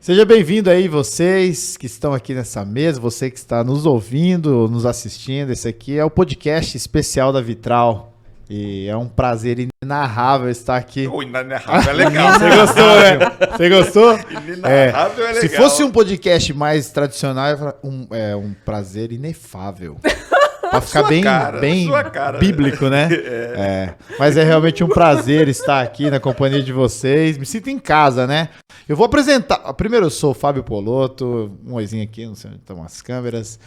Seja bem-vindo aí vocês que estão aqui nessa mesa, você que está nos ouvindo, nos assistindo. Esse aqui é o podcast especial da Vitral. E é um prazer inenarrável estar aqui. O inenarrável é legal. Você gostou, né? Você gostou? Inenarrável é legal. Se fosse um podcast mais tradicional, eu ia falar, um prazer inefável. Pra ficar bem bíblico, né? Mas é realmente um prazer estar aqui na companhia de vocês. Me sinto em casa, né? Eu vou apresentar. Primeiro, eu sou o Fábio Polotto. Um oizinho aqui, não sei onde estão as câmeras.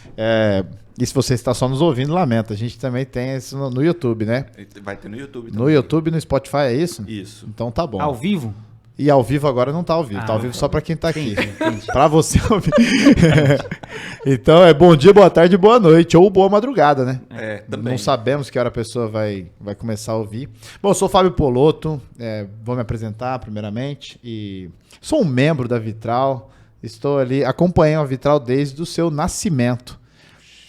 E se você está só nos ouvindo, lamento. A gente também tem isso no YouTube, né? Vai ter no YouTube também. No YouTube e no Spotify, é isso? Isso. Então tá bom. Ao vivo? E ao vivo agora não tá ao vivo, tá ao vivo só pra quem tá aqui. Entendi. Pra você ouvir. Então é bom dia, boa tarde, boa noite, ou boa madrugada, né? Também. Não sabemos que hora a pessoa vai começar a ouvir. Bom, eu sou o Fábio Polotto, vou me apresentar primeiramente, e sou um membro da Vitral, estou ali, acompanhando a Vitral desde o seu nascimento.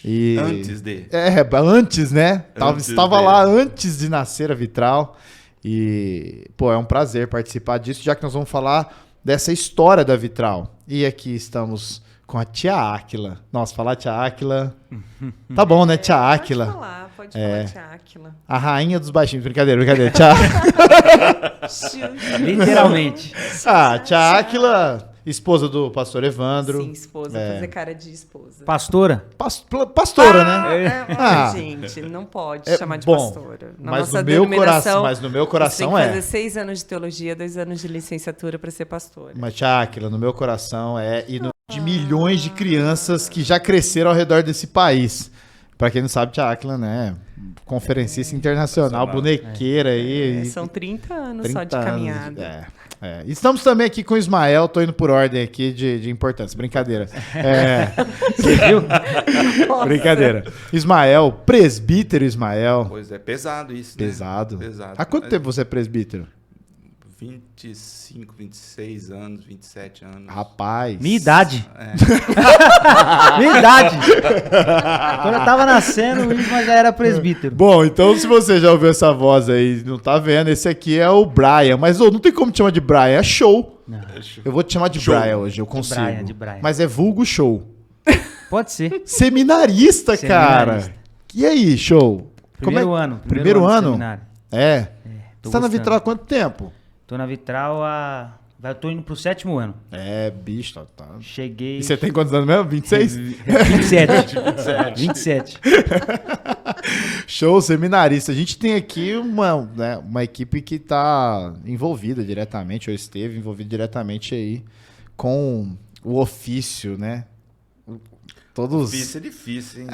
E Antes de. Antes, né? Estava de. lá antes de nascer a Vitral. E, pô, é um prazer participar disso, já que nós vamos falar dessa história da Vitral. E aqui estamos com a tia Áquila. Nossa, falar tia Áquila... Tá bom, né, tia Áquila? Pode falar, tia Áquila. A rainha dos baixinhos. Brincadeira. Tia... Literalmente. Tia Áquila, esposa do pastor Evandro. Sim, esposa, fazer cara de esposa. Pastora? Pastora, né? Gente, não pode chamar de bom, pastora. Na mas nossa no meu denominação, coração, você tem que fazer 6 anos de teologia, 2 anos de licenciatura para ser pastora. Mas tia Áquila, no meu coração de milhões de crianças que já cresceram ao redor desse país. Pra quem não sabe, tia Áquila, né? Conferencista internacional, bonequeira aí. São 30 anos só de caminhada. Estamos também aqui com o Ismael, tô indo por ordem aqui de importância. Brincadeira. Você viu? Brincadeira. Ismael, presbítero Ismael. Pois é, pesado isso, né? Pesado. Pesado. Há quanto tempo você é presbítero? 25, 26 anos, 27 anos. Rapaz. Minha idade. Minha idade. Quando eu tava nascendo, o Isma já era presbítero. Bom, então se você já ouviu essa voz aí e não tá vendo, esse aqui é o Brian. Mas não tem como te chamar de Brian, é show. Não. Eu vou te chamar de Brian hoje, eu consigo. De Brian. Mas é vulgo show. Pode ser. Seminarista, cara. E aí, show? Primeiro ano. Primeiro ano? Seminário. Você tá na Vitral há quanto tempo? Tô na Vitral eu tô indo pro 7º ano. Bicho, tá. Cheguei... E você tem quantos anos mesmo? 26? 27. Show, seminarista. A gente tem aqui uma equipe que tá envolvida diretamente, ou esteve envolvida diretamente aí com o ofício, né? Todos... Ofício é difícil, hein?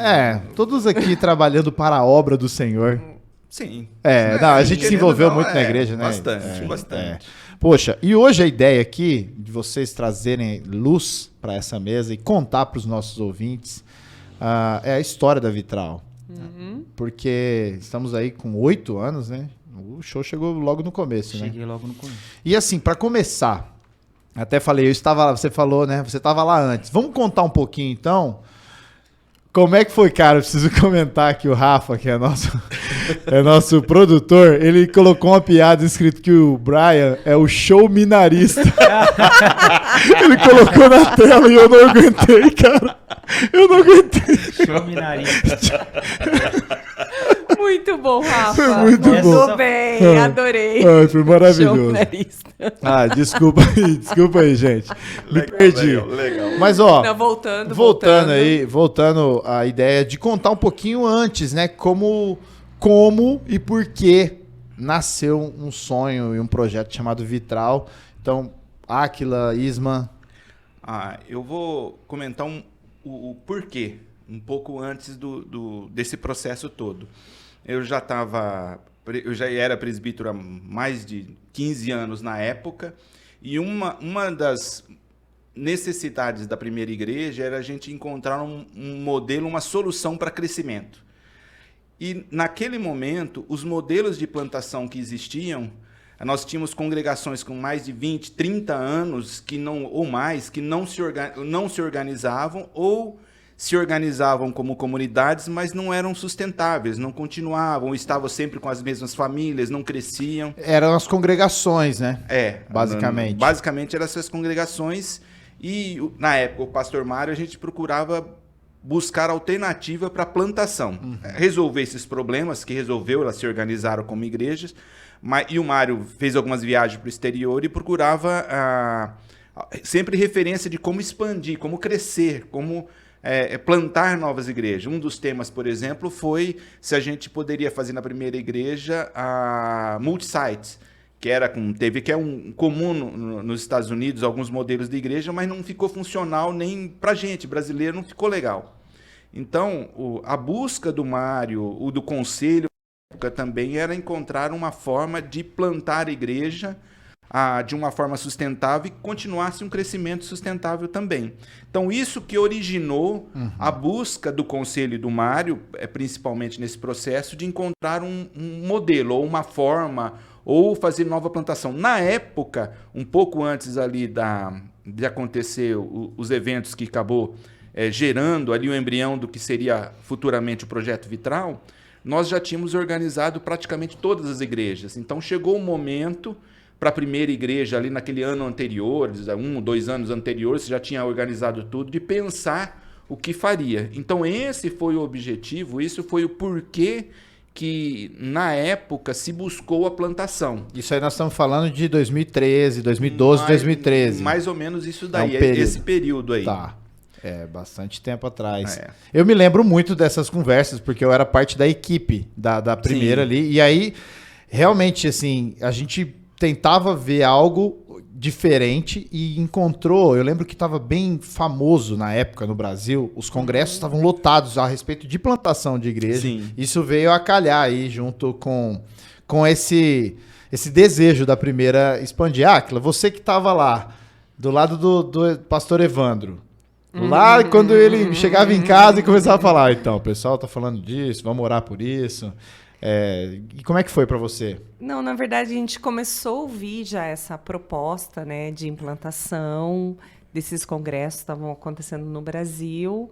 Todos aqui trabalhando para a obra do Senhor. Sim. A gente se envolveu muito na igreja, né? Bastante. Poxa, e hoje a ideia aqui de vocês trazerem luz para essa mesa e contar para os nossos ouvintes é a história da Vitral. Porque estamos aí com 8 anos, né? O show chegou logo no começo, né? Cheguei logo no começo. E assim, para começar, até falei, eu estava lá, você falou, né? Você estava lá antes. Vamos contar um pouquinho, então... Como é que foi, cara? Eu preciso comentar aqui o Rafa, que é nosso produtor. Ele colocou uma piada escrito que o Brian é o show minarista. Ele colocou na tela e eu não aguentei, cara. Eu não aguentei. Show minarista. Muito bom, Rafa. Foi muito bom. Tô bem, adorei. Foi maravilhoso. Desculpa aí, gente. Me perdi. Legal. Mas, ó, não, voltando à ideia de contar um pouquinho antes, né? Como e por que nasceu um sonho e um projeto chamado Vitral. Então, Áquila, Isma. Eu vou comentar o porquê, um pouco antes desse processo todo. Eu já era presbítero há mais de 15 anos na época, e uma das necessidades da primeira igreja era a gente encontrar um modelo, uma solução para crescimento. E naquele momento, os modelos de plantação que existiam, nós tínhamos congregações com mais de 20, 30 anos ou mais, que não se organizavam ou se organizavam como comunidades, mas não eram sustentáveis, não continuavam, estavam sempre com as mesmas famílias, não cresciam. Eram as congregações, né? É. Basicamente. Basicamente eram essas congregações E, na época, o pastor Mário, a gente procurava buscar alternativa para plantação. Resolver esses problemas, que resolveu, elas se organizaram como igrejas, e o Mário fez algumas viagens para o exterior e procurava sempre referência de como expandir, como crescer, como plantar novas igrejas. Um dos temas, por exemplo, foi se a gente poderia fazer na primeira igreja a multi-sites, que é um comum nos Estados Unidos, alguns modelos de igreja, mas não ficou funcional nem para a gente, brasileiro, não ficou legal. Então, a busca do Mário, o do conselho, também era encontrar uma forma de plantar a igreja de uma forma sustentável e continuasse um crescimento sustentável também. Então, isso que originou a busca do conselho e do Mário, principalmente nesse processo, de encontrar um modelo, ou uma forma, ou fazer nova plantação. Na época, um pouco antes ali de acontecer os eventos que acabou gerando ali o embrião do que seria futuramente o Projeto Vitral, nós já tínhamos organizado praticamente todas as igrejas. Então, chegou o momento para a primeira igreja ali naquele ano anterior, 1 ou 2 anos anteriores, você já tinha organizado tudo, de pensar o que faria. Então, esse foi o objetivo, isso foi o porquê que, na época, se buscou a plantação. Isso aí nós estamos falando de 2013, 2012, 2013. Mais ou menos isso daí, esse período aí. Tá. Bastante tempo atrás. Eu me lembro muito dessas conversas, porque eu era parte da equipe da primeira ali. E aí, realmente, assim, a gente tentava ver algo diferente e encontrou. Eu lembro que estava bem famoso na época no Brasil, os congressos estavam lotados a respeito de plantação de igreja. Sim. Isso veio a calhar aí junto com esse desejo da primeira expandir. Áquila, você que estava lá, do lado do pastor Evandro, lá quando ele chegava em casa e começava a falar, então, o pessoal tá falando disso, vamos orar por isso. E como é que foi para você? Não, na verdade, a gente começou a ouvir já essa proposta, né, de implantação desses congressos que estavam acontecendo no Brasil,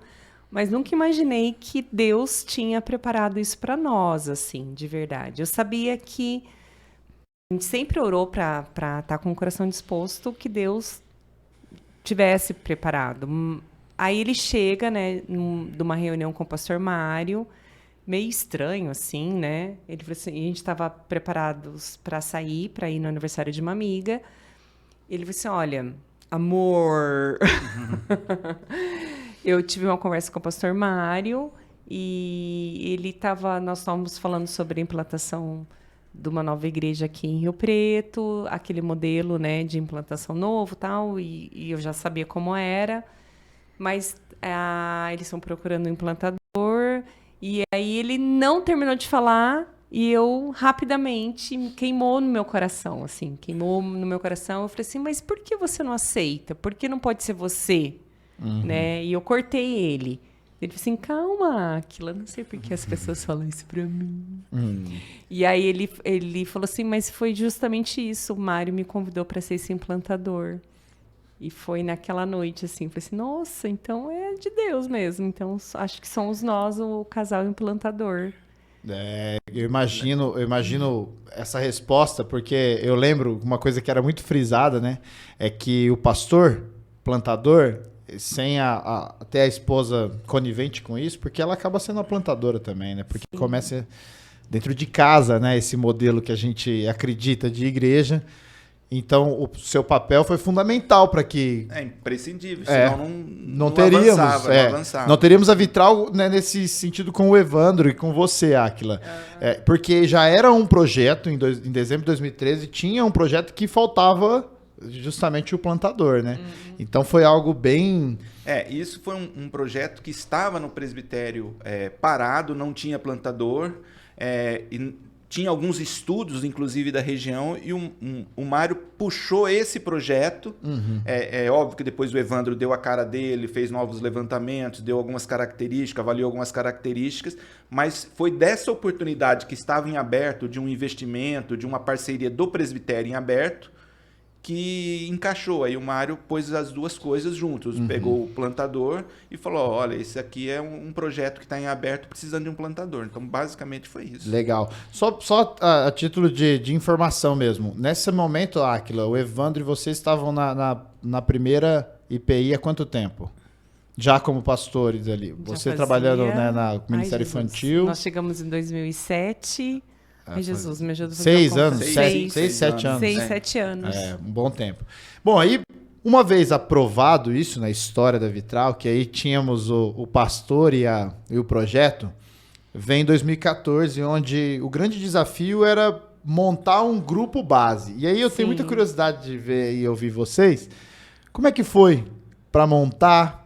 mas nunca imaginei que Deus tinha preparado isso para nós, assim, de verdade. Eu sabia que a gente sempre orou para estar com o coração disposto, que Deus tivesse preparado. Aí ele chega, né, de uma reunião com o pastor Mário, meio estranho, assim, né? Ele falou assim, a gente estava preparados para sair, para ir no aniversário de uma amiga. Ele falou assim, olha, amor, eu tive uma conversa com o pastor Mário e nós estávamos falando sobre a implantação de uma nova igreja aqui em Rio Preto, aquele modelo, né, de implantação novo, tal, e eu já sabia como era, mas eles estão procurando um implantador. E aí ele não terminou de falar e eu rapidamente queimou no meu coração, assim, Eu falei assim, mas por que você não aceita? Por que não pode ser você? Né? E eu cortei ele. Ele falou assim, calma, Áquila, não sei por que as pessoas falam isso pra mim. E aí ele falou assim, mas foi justamente isso, o Mário me convidou para ser esse implantador. E foi naquela noite, assim, falei assim, nossa, então é de Deus mesmo. Então, acho que somos nós o casal implantador. Eu imagino essa resposta, porque eu lembro uma coisa que era muito frisada, né? É que o pastor, plantador, sem até a esposa conivente com isso, porque ela acaba sendo a plantadora também, né? Porque começa dentro de casa, né? Esse modelo que a gente acredita de igreja. Então, o seu papel foi fundamental para que... imprescindível, senão não teríamos, avançava. Não teríamos a Vitral, né, nesse sentido com o Evandro e com você, Áquila. Porque já era um projeto, em dezembro de 2013, tinha um projeto que faltava justamente o plantador, né? Então, foi algo bem... Isso foi um projeto que estava no presbitério parado, não tinha plantador, e tinha alguns estudos, inclusive, da região, e o Mário puxou esse projeto. É óbvio que depois o Evandro deu a cara dele, fez novos levantamentos, deu algumas características, avaliou algumas características, mas foi dessa oportunidade que estava em aberto, de um investimento, de uma parceria do presbitério em aberto, que encaixou. Aí o Mário pôs as duas coisas juntos, pegou o plantador e falou, olha, esse aqui é um projeto que está em aberto precisando de um plantador. Então, basicamente, foi isso. Legal. Só a título de informação mesmo. Nesse momento, Áquila, o Evandro e você estavam na primeira IPI há quanto tempo? Já como pastores ali. Você trabalhando, né, no Ministério Infantil. Nós chegamos em 2007. Ai, Jesus, me ajuda a fazer 6 anos? 7 anos. 6, 7 anos. Um bom tempo. Bom, aí, uma vez aprovado isso na história da Vitral, que aí tínhamos o pastor e o projeto, vem 2014, onde o grande desafio era montar um grupo base. E aí eu tenho muita curiosidade de ver e ouvir vocês. Como é que foi para montar?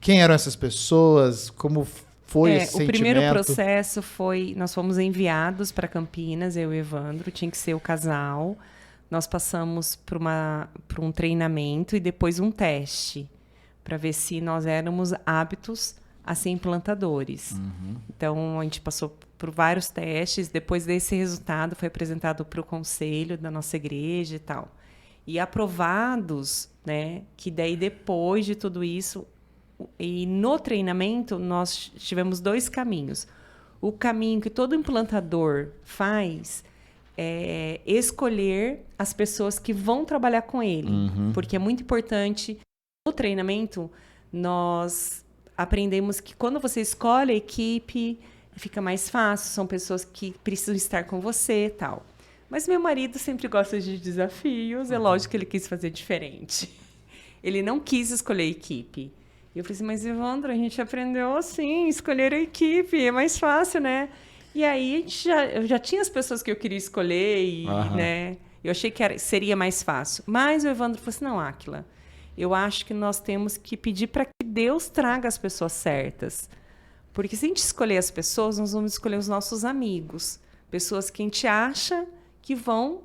Quem eram essas pessoas? Como foi esse sentimento? O primeiro processo foi... Nós fomos enviados para Campinas, eu e o Evandro, tinha que ser o casal. Nós passamos por um treinamento e depois um teste para ver se nós éramos aptos a ser implantadores. Uhum. Então, a gente passou por vários testes. Depois desse resultado, foi apresentado para o conselho da nossa igreja e tal. E aprovados, né, que daí depois de tudo isso, e no treinamento, nós tivemos 2 caminhos. O caminho que todo implantador faz é escolher as pessoas que vão trabalhar com ele. Uhum. Porque é muito importante. No treinamento, nós aprendemos que quando você escolhe a equipe, fica mais fácil, são pessoas que precisam estar com você e tal. Mas meu marido sempre gosta de desafios, é lógico que ele quis fazer diferente. Ele não quis escolher a equipe. E eu falei assim, mas Evandro, a gente aprendeu assim, escolher a equipe, é mais fácil, né? E aí eu já tinha as pessoas que eu queria escolher, e, né? Eu achei que seria mais fácil. Mas o Evandro falou assim, não, Áquila, eu acho que nós temos que pedir para que Deus traga as pessoas certas. Porque se a gente escolher as pessoas, nós vamos escolher os nossos amigos. Pessoas que a gente acha que vão...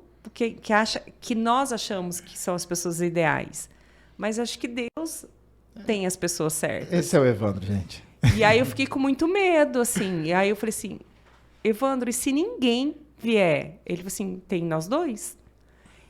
que nós achamos que são as pessoas ideais. Mas acho que Deus tem as pessoas certas. Esse é o Evandro, gente. E aí eu fiquei com muito medo, assim. E aí eu falei assim, Evandro, e se ninguém vier? Ele falou assim, tem nós 2?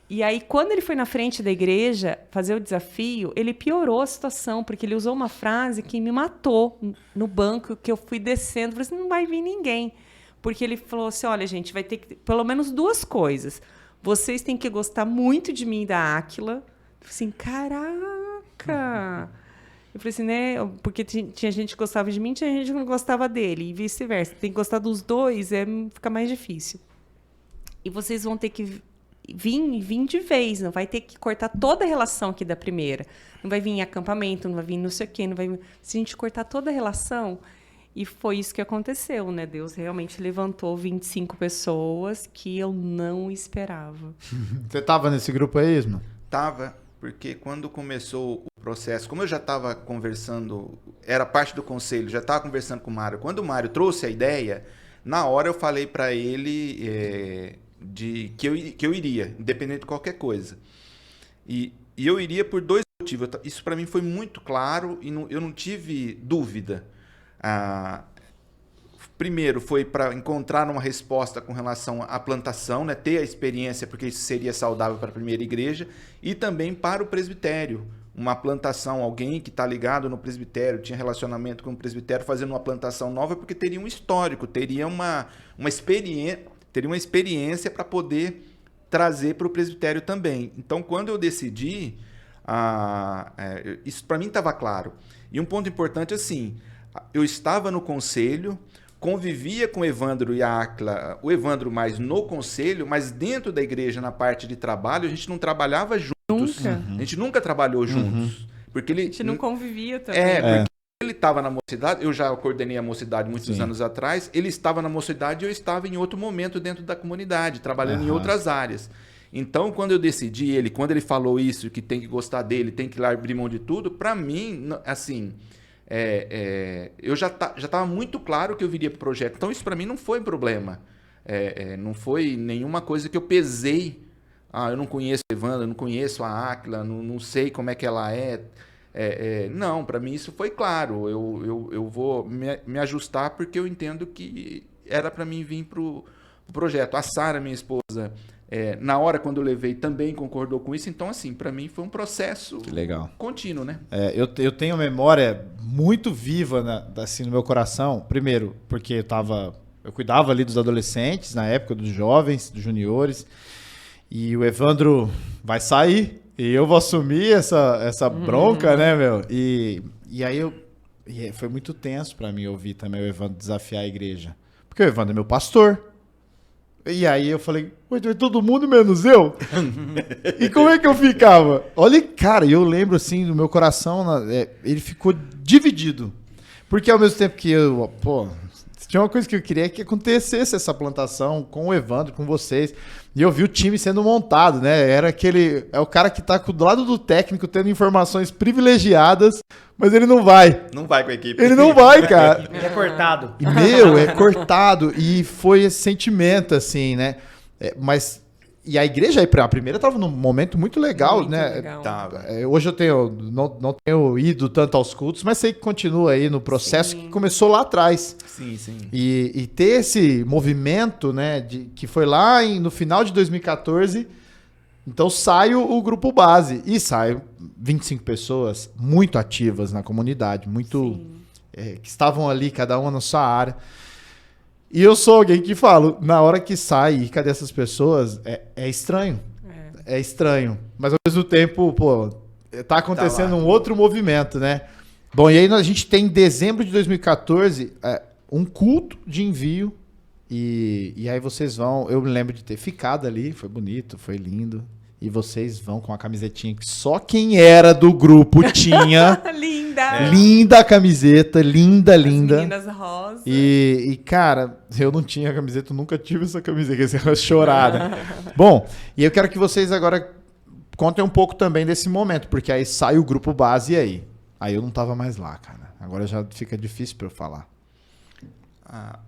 E aí, quando ele foi na frente da igreja fazer o desafio, ele piorou a situação, porque ele usou uma frase que me matou no banco, que eu fui descendo. Eu falei assim, não vai vir ninguém. Porque ele falou assim, olha, gente, vai ter que... Pelo menos 2 coisas. Vocês têm que gostar muito de mim e da Áquila. Eu falei assim, caraca! Eu falei assim, né? Porque tinha gente que gostava de mim, tinha gente que não gostava dele. E vice-versa. Tem que gostar dos 2, fica mais difícil. E vocês vão ter que... vir de vez, não vai ter que cortar toda a relação aqui da primeira. Não vai vir em acampamento, não vai vir não sei o quê, não vai... Se a gente cortar toda a relação, e foi isso que aconteceu, né? Deus realmente levantou 25 pessoas que eu não esperava. Você estava nesse grupo aí, Isma? Tava, porque quando começou o processo, como eu já estava conversando, era parte do conselho, já estava conversando com o Mário. Quando o Mário trouxe a ideia, na hora eu falei para ele... que eu iria, independente de qualquer coisa. E eu iria por 2 motivos. Isso para mim foi muito claro e eu não tive dúvida. Primeiro foi para encontrar uma resposta com relação à plantação, né? Ter a experiência, porque isso seria saudável para a primeira igreja, e também para o presbitério. Uma plantação, alguém que está ligado no presbitério, tinha relacionamento com o presbitério, fazendo uma plantação nova, porque teria um histórico, teria uma experiência para poder trazer para o presbitério também. Então, quando eu decidi, isso para mim estava claro. E um ponto importante, assim, eu estava no conselho, convivia com o Evandro e a Áquila, o Evandro mais no conselho, mas dentro da igreja, na parte de trabalho, a gente não trabalhava juntos. Nunca. A gente nunca trabalhou juntos. Porque a gente não convivia também. Porque ele estava na mocidade, eu já coordenei a mocidade muitos anos atrás, ele estava na mocidade e eu estava em outro momento dentro da comunidade, trabalhando em outras áreas. Então, quando eu decidi quando ele falou isso, que tem que gostar dele, tem que abrir mão de tudo, para mim, assim, eu já estava muito claro que eu viria para o projeto. Então, isso para mim não foi problema. Não foi nenhuma coisa que eu pesei. Eu não conheço a Evandra, não conheço a Áquila, não sei como é que ela é. Não, para mim isso foi claro. Eu vou me ajustar porque eu entendo que era para mim vir para o projeto. A Sara, minha esposa, na hora quando eu levei, também concordou com isso. Então, assim, para mim foi um processo contínuo, né? Eu tenho memória muito viva assim, no meu coração. Primeiro, porque eu cuidava ali dos adolescentes, na época dos jovens, dos juniores. E o Evandro vai sair. E eu vou assumir essa bronca, né, meu? E aí foi muito tenso pra mim ouvir também o Evandro desafiar a igreja. Porque o Evandro é meu pastor. E aí eu falei, todo mundo menos eu? E como é que eu ficava? Olha, cara, eu lembro assim do meu coração, ele ficou dividido. Porque ao mesmo tempo que tinha uma coisa que eu queria que acontecesse essa plantação com o Evandro, com vocês. E eu vi o time sendo montado, né? É o cara que tá do lado do técnico tendo informações privilegiadas, mas ele não vai. Não vai com a equipe. Ele não vai, cara. Ele é cortado. É cortado. E foi esse sentimento, assim, né? E a igreja, a primeira estava num momento muito legal, muito né? Legal. Hoje eu não tenho ido tanto aos cultos, mas sei que continua aí no processo que começou lá atrás. Sim, sim. E ter esse movimento, né, que foi lá no final de 2014, então sai o grupo base e sai 25 pessoas muito ativas na comunidade, que estavam ali, cada uma na sua área. E eu sou alguém que falo, na hora que sai, cadê essas pessoas? É estranho. É estranho. Mas ao mesmo tempo, tá acontecendo um outro movimento, né? Bom, e aí a gente tem em dezembro de 2014 um culto de envio. E aí vocês vão. Eu me lembro de ter ficado ali, foi bonito, foi lindo. E vocês vão com a camisetinha que só quem era do grupo tinha. Linda! Linda a camiseta, linda. As meninas rosa. E, cara, eu não tinha camiseta, eu nunca tive essa camiseta, que era chorada. Bom, e eu quero que vocês agora contem um pouco também desse momento, porque aí sai o grupo base e aí. Aí eu não tava mais lá, cara. Agora já fica difícil para eu falar.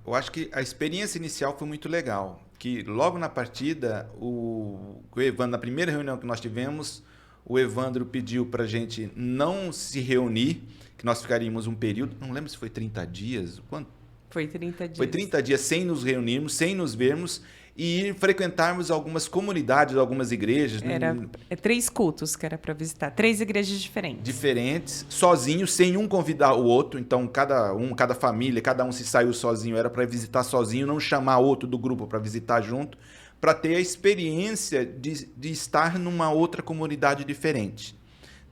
Eu acho que a experiência inicial foi muito legal. Que logo na partida, o Evandro, na primeira reunião que nós tivemos, o Evandro pediu para a gente não se reunir, que nós ficaríamos um período, não lembro se foi 30 dias, quanto? Foi 30 dias. Foi 30 dias sem nos reunirmos, sem nos vermos e frequentarmos algumas comunidades, algumas igrejas. Era 3 cultos que era para visitar, 3 igrejas diferentes. Sozinhos, sem um convidar o outro. Então, cada família, cada um se saiu sozinho, era para visitar sozinho, não chamar outro do grupo para visitar junto, para ter a experiência de estar numa outra comunidade diferente.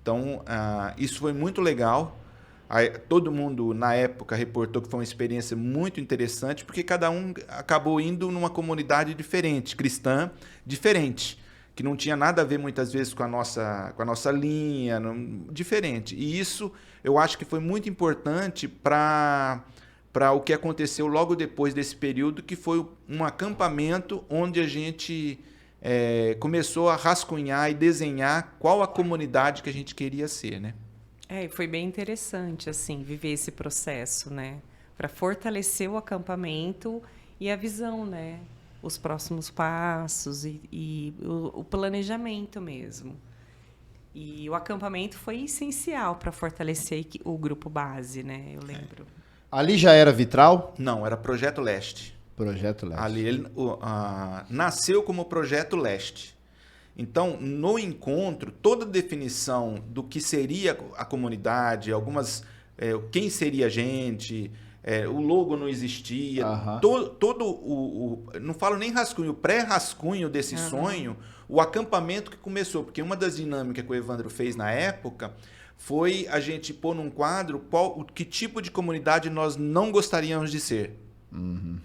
Então, isso foi muito legal. Aí, todo mundo, na época, reportou que foi uma experiência muito interessante, porque cada um acabou indo numa comunidade diferente, cristã diferente, que não tinha nada a ver, muitas vezes, com a nossa linha, diferente. E isso, eu acho que foi muito importante para o que aconteceu logo depois desse período, que foi um acampamento onde a gente começou a rascunhar e desenhar qual a comunidade que a gente queria ser, né? Foi bem interessante, assim, viver esse processo, né? Para fortalecer o acampamento e a visão, né? Os próximos passos e o planejamento mesmo. E o acampamento foi essencial para fortalecer o grupo base, né? Eu lembro. Ali já era Vitral? Não, era Projeto Leste. Projeto Leste. Ali ele nasceu como Projeto Leste. Então, no encontro, toda a definição do que seria a comunidade, quem seria a gente, o logo não existia, não falo nem rascunho, o pré-rascunho desse sonho, o acampamento que começou, porque uma das dinâmicas que o Evandro fez na época foi a gente pôr num quadro que tipo de comunidade nós não gostaríamos de ser. Uhum.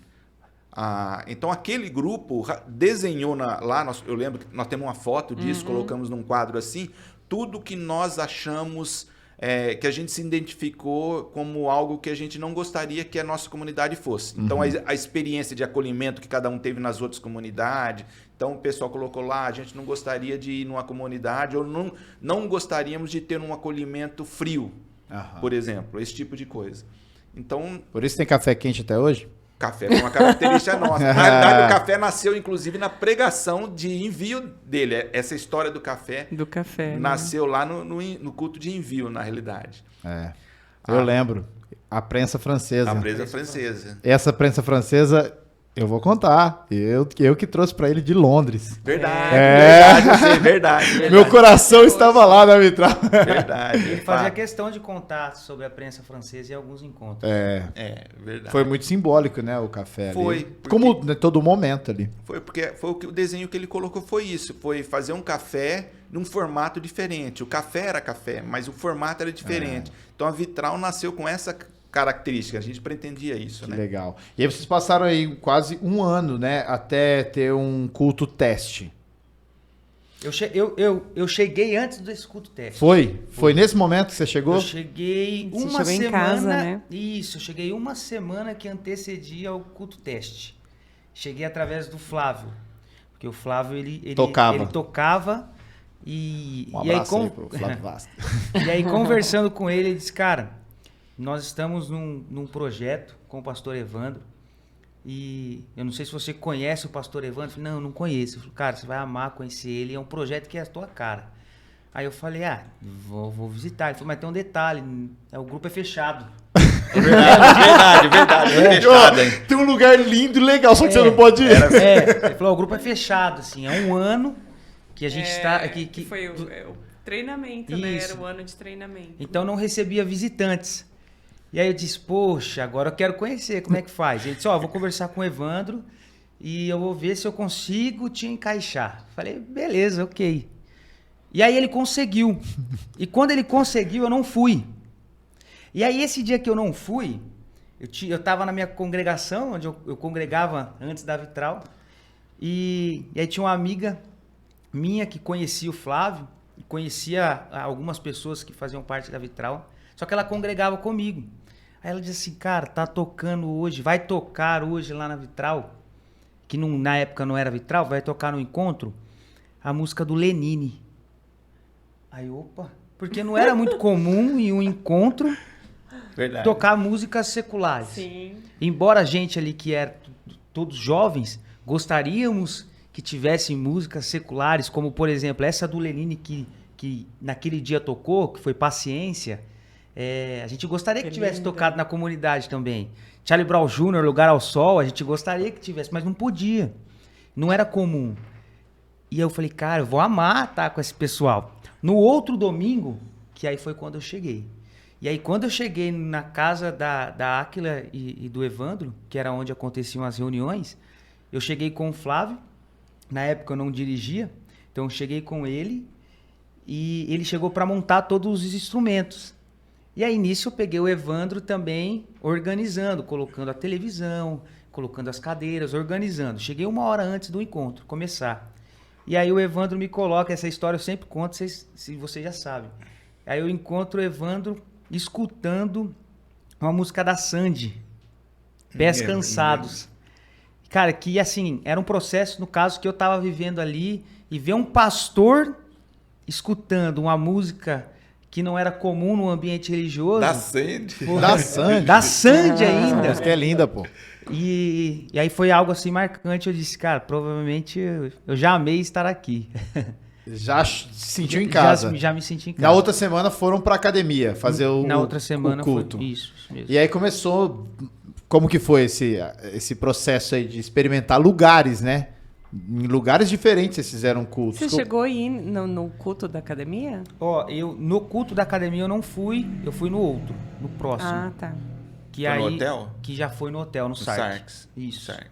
Então, aquele grupo desenhou lá, eu lembro que nós temos uma foto disso, colocamos num quadro assim, tudo que nós achamos que a gente se identificou como algo que a gente não gostaria que a nossa comunidade fosse. Então, a experiência de acolhimento que cada um teve nas outras comunidades, então o pessoal colocou lá, a gente não gostaria de ir numa comunidade, ou não gostaríamos de ter um acolhimento frio, por exemplo, esse tipo de coisa. Então, por isso tem café quente até hoje? Café foi uma característica nossa. Na realidade, o café nasceu, inclusive, na pregação de envio dele. Essa história do café nasceu, né? Lá no culto de envio, na realidade. Eu lembro. A prensa francesa. A prensa francesa. Essa prensa francesa, Eu vou contar. Eu que trouxe pra ele de Londres. Verdade. Meu coração estava lá na vitral. Verdade. Ele fazia questão de contar sobre a prensa francesa em alguns encontros. Verdade. Foi muito simbólico, né, o café Foi, ali. porque- Como né, todo momento ali. Foi porque o desenho que ele colocou foi isso, foi fazer um café num formato diferente. O café era café, mas o formato era diferente. Então a vitral nasceu com essa característica, a gente pretendia isso, Que né? legal. E aí vocês passaram aí quase um ano, né, até ter um culto teste. Eu cheguei antes desse culto teste. Foi nesse momento que você chegou? Eu cheguei Você uma chegou em semana. casa, né? Isso, eu cheguei uma semana que antecedia o culto teste. Cheguei através do Flávio. Porque o Flávio, ele tocava e. Um e aí, abraço aí pro Flávio Vasta. E aí, conversando com ele, ele disse, cara, nós estamos num projeto com o pastor Evandro. E eu não sei se você conhece o pastor Evandro. Eu falei, não conheço. Eu falei, cara, você vai amar conhecer ele. É um projeto que é a tua cara. Aí eu falei, vou visitar. Ele falou, mas tem um detalhe, o grupo é fechado. Verdade. Fechado, hein? Tem um lugar lindo e legal, só que você não pode ir. Ele falou, o grupo é fechado, assim, é um ano que a gente está... Que foi o treinamento, né? Isso. Era o ano de treinamento. Então não recebia visitantes. E aí eu disse, poxa, agora eu quero conhecer como é que faz. Ele disse, vou conversar com o Evandro e eu vou ver se eu consigo te encaixar. Falei, beleza, ok. E aí ele conseguiu. E quando ele conseguiu, eu não fui. E aí esse dia que eu não fui, eu estava na minha congregação, onde eu congregava antes da vitral, e aí tinha uma amiga minha que conhecia o Flávio, e conhecia algumas pessoas que faziam parte da vitral, só que ela congregava comigo. Aí ela disse assim, cara, tá tocando hoje, vai tocar hoje lá na vitral, que na época não era vitral, vai tocar no encontro, a música do Lenine. Aí, opa, porque não era muito comum em um encontro tocar músicas seculares. Sim. Embora a gente ali que era todos jovens, gostaríamos que tivessem músicas seculares, como por exemplo essa do Lenine que naquele dia tocou, que foi Paciência. A gente gostaria que tivesse tocado na comunidade também. Charlie Brown Jr., Lugar ao Sol, a gente gostaria que tivesse, mas não podia. Não era comum. E eu falei, cara, eu vou amar estar com esse pessoal. No outro domingo, que aí foi quando eu cheguei. E aí quando eu cheguei na casa da Áquila e do Evandro, que era onde aconteciam as reuniões, eu cheguei com o Flávio. Na época eu não dirigia, então eu cheguei com ele e ele chegou para montar todos os instrumentos. E aí nisso eu peguei o Evandro também organizando, colocando a televisão, colocando as cadeiras, organizando. Cheguei uma hora antes do encontro começar. E aí o Evandro me coloca, essa história eu sempre conto, se vocês já sabem. Aí eu encontro o Evandro escutando uma música da Sandy, Pés Cansados. Cara, que assim, era um processo, no caso, que eu tava vivendo ali, e ver um pastor escutando uma música que não era comum no ambiente religioso. Da Sandy. Da Sandy ainda. A música é linda, pô. E aí foi algo assim marcante. Eu disse, cara, provavelmente eu já amei estar aqui. Já se sentiu em casa. Já me senti em casa. Na outra semana foram pra academia fazer Na outra semana o culto. foi isso mesmo. E aí começou... Como que foi esse processo aí de experimentar lugares, né? Em lugares diferentes vocês fizeram cultos. Você chegou aí no culto da academia? No culto da academia eu não fui, eu fui no outro, no próximo. Ah, tá. Que Foi aí, no hotel? Que já foi no hotel, no Sark. Sarks. Isso. Sark.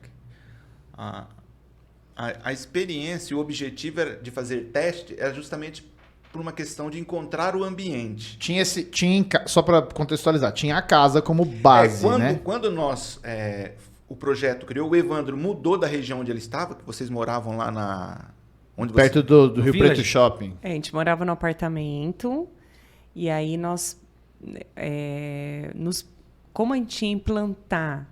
A experiência, o objetivo era de fazer teste era justamente por uma questão de encontrar o ambiente. Só para contextualizar, tinha a casa como base, né? Quando nós, o projeto criou, o Evandro mudou da região onde ele estava, que vocês moravam lá perto do Rio Village. Preto Shopping. A gente morava no apartamento e aí nós, como a gente ia implantar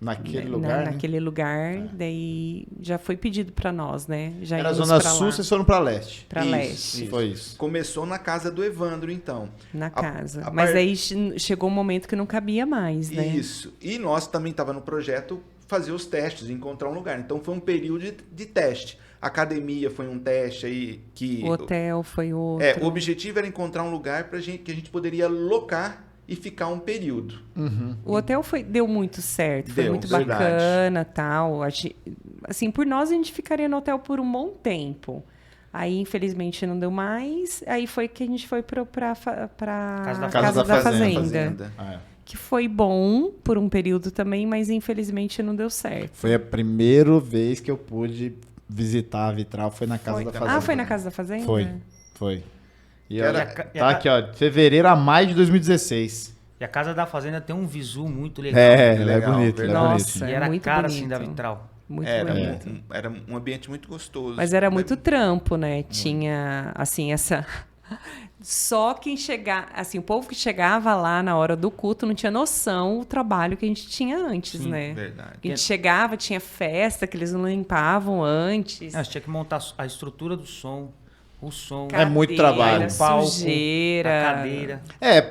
Naquele lugar, né? naquele lugar, daí já foi pedido para nós, né? Já Era a íamos Zona pra Sul, lá, vocês foram pra leste. pra Isso, leste, Foi isso. Começou na casa do Evandro, então. na casa. a Mas par- aí chegou um momento que não cabia mais, né? Isso. E nós também estava no projeto fazer os testes, encontrar um lugar. Então foi um período de teste. A academia foi um teste aí que... O hotel foi outro. o objetivo era encontrar um lugar que a gente poderia locar e ficar um período. O hotel deu muito certo, foi muito verdade. bacana, tal. Assim, por nós a gente ficaria no hotel por um bom tempo. Aí, infelizmente, não deu mais. Aí foi que a gente foi para Casa da Fazenda. Que foi bom por um período também, mas infelizmente não deu certo. Foi a primeira vez que eu pude visitar a Vitral, foi na Casa da Fazenda. Ah, foi na Casa da Fazenda? Foi. E tá aqui, ó, fevereiro a maio de 2016. E a Casa da Fazenda tem um visu muito legal. Ela é bonito. Nossa, E era muito a cara bonito. assim da Vitral. Muito bonito. bonito. Era um ambiente muito gostoso. Mas era muito trampo, né? Tinha, assim, essa... Só quem chegava... Assim, o povo que chegava lá na hora do culto não tinha noção do trabalho que a gente tinha antes, né? Verdade. A gente chegava, tinha festa que eles não limpavam antes. Você tinha que montar a estrutura do som, o som. É muito trabalho. O palco, sujeira. a cadeira.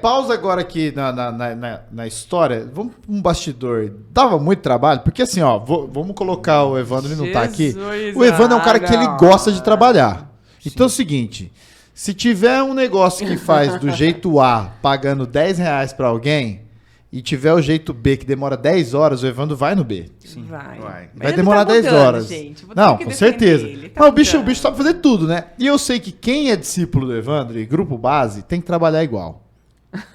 Pausa agora aqui na história. Vamos pra um bastidor. Dava muito trabalho? Porque assim, ó, vamos colocar o Evandro, ele não tá aqui. O Evandro é um cara que ele gosta de trabalhar. Então é o seguinte, se tiver um negócio que faz do jeito A, pagando R$10 pra alguém, e tiver o jeito B, que demora 10 horas, o Evandro vai no B. Sim. Vai demorar 10 horas. Gente. Não, com certeza. Mas o bicho sabe fazer tudo, né? E eu sei que quem é discípulo do Evandro e grupo base tem que trabalhar igual.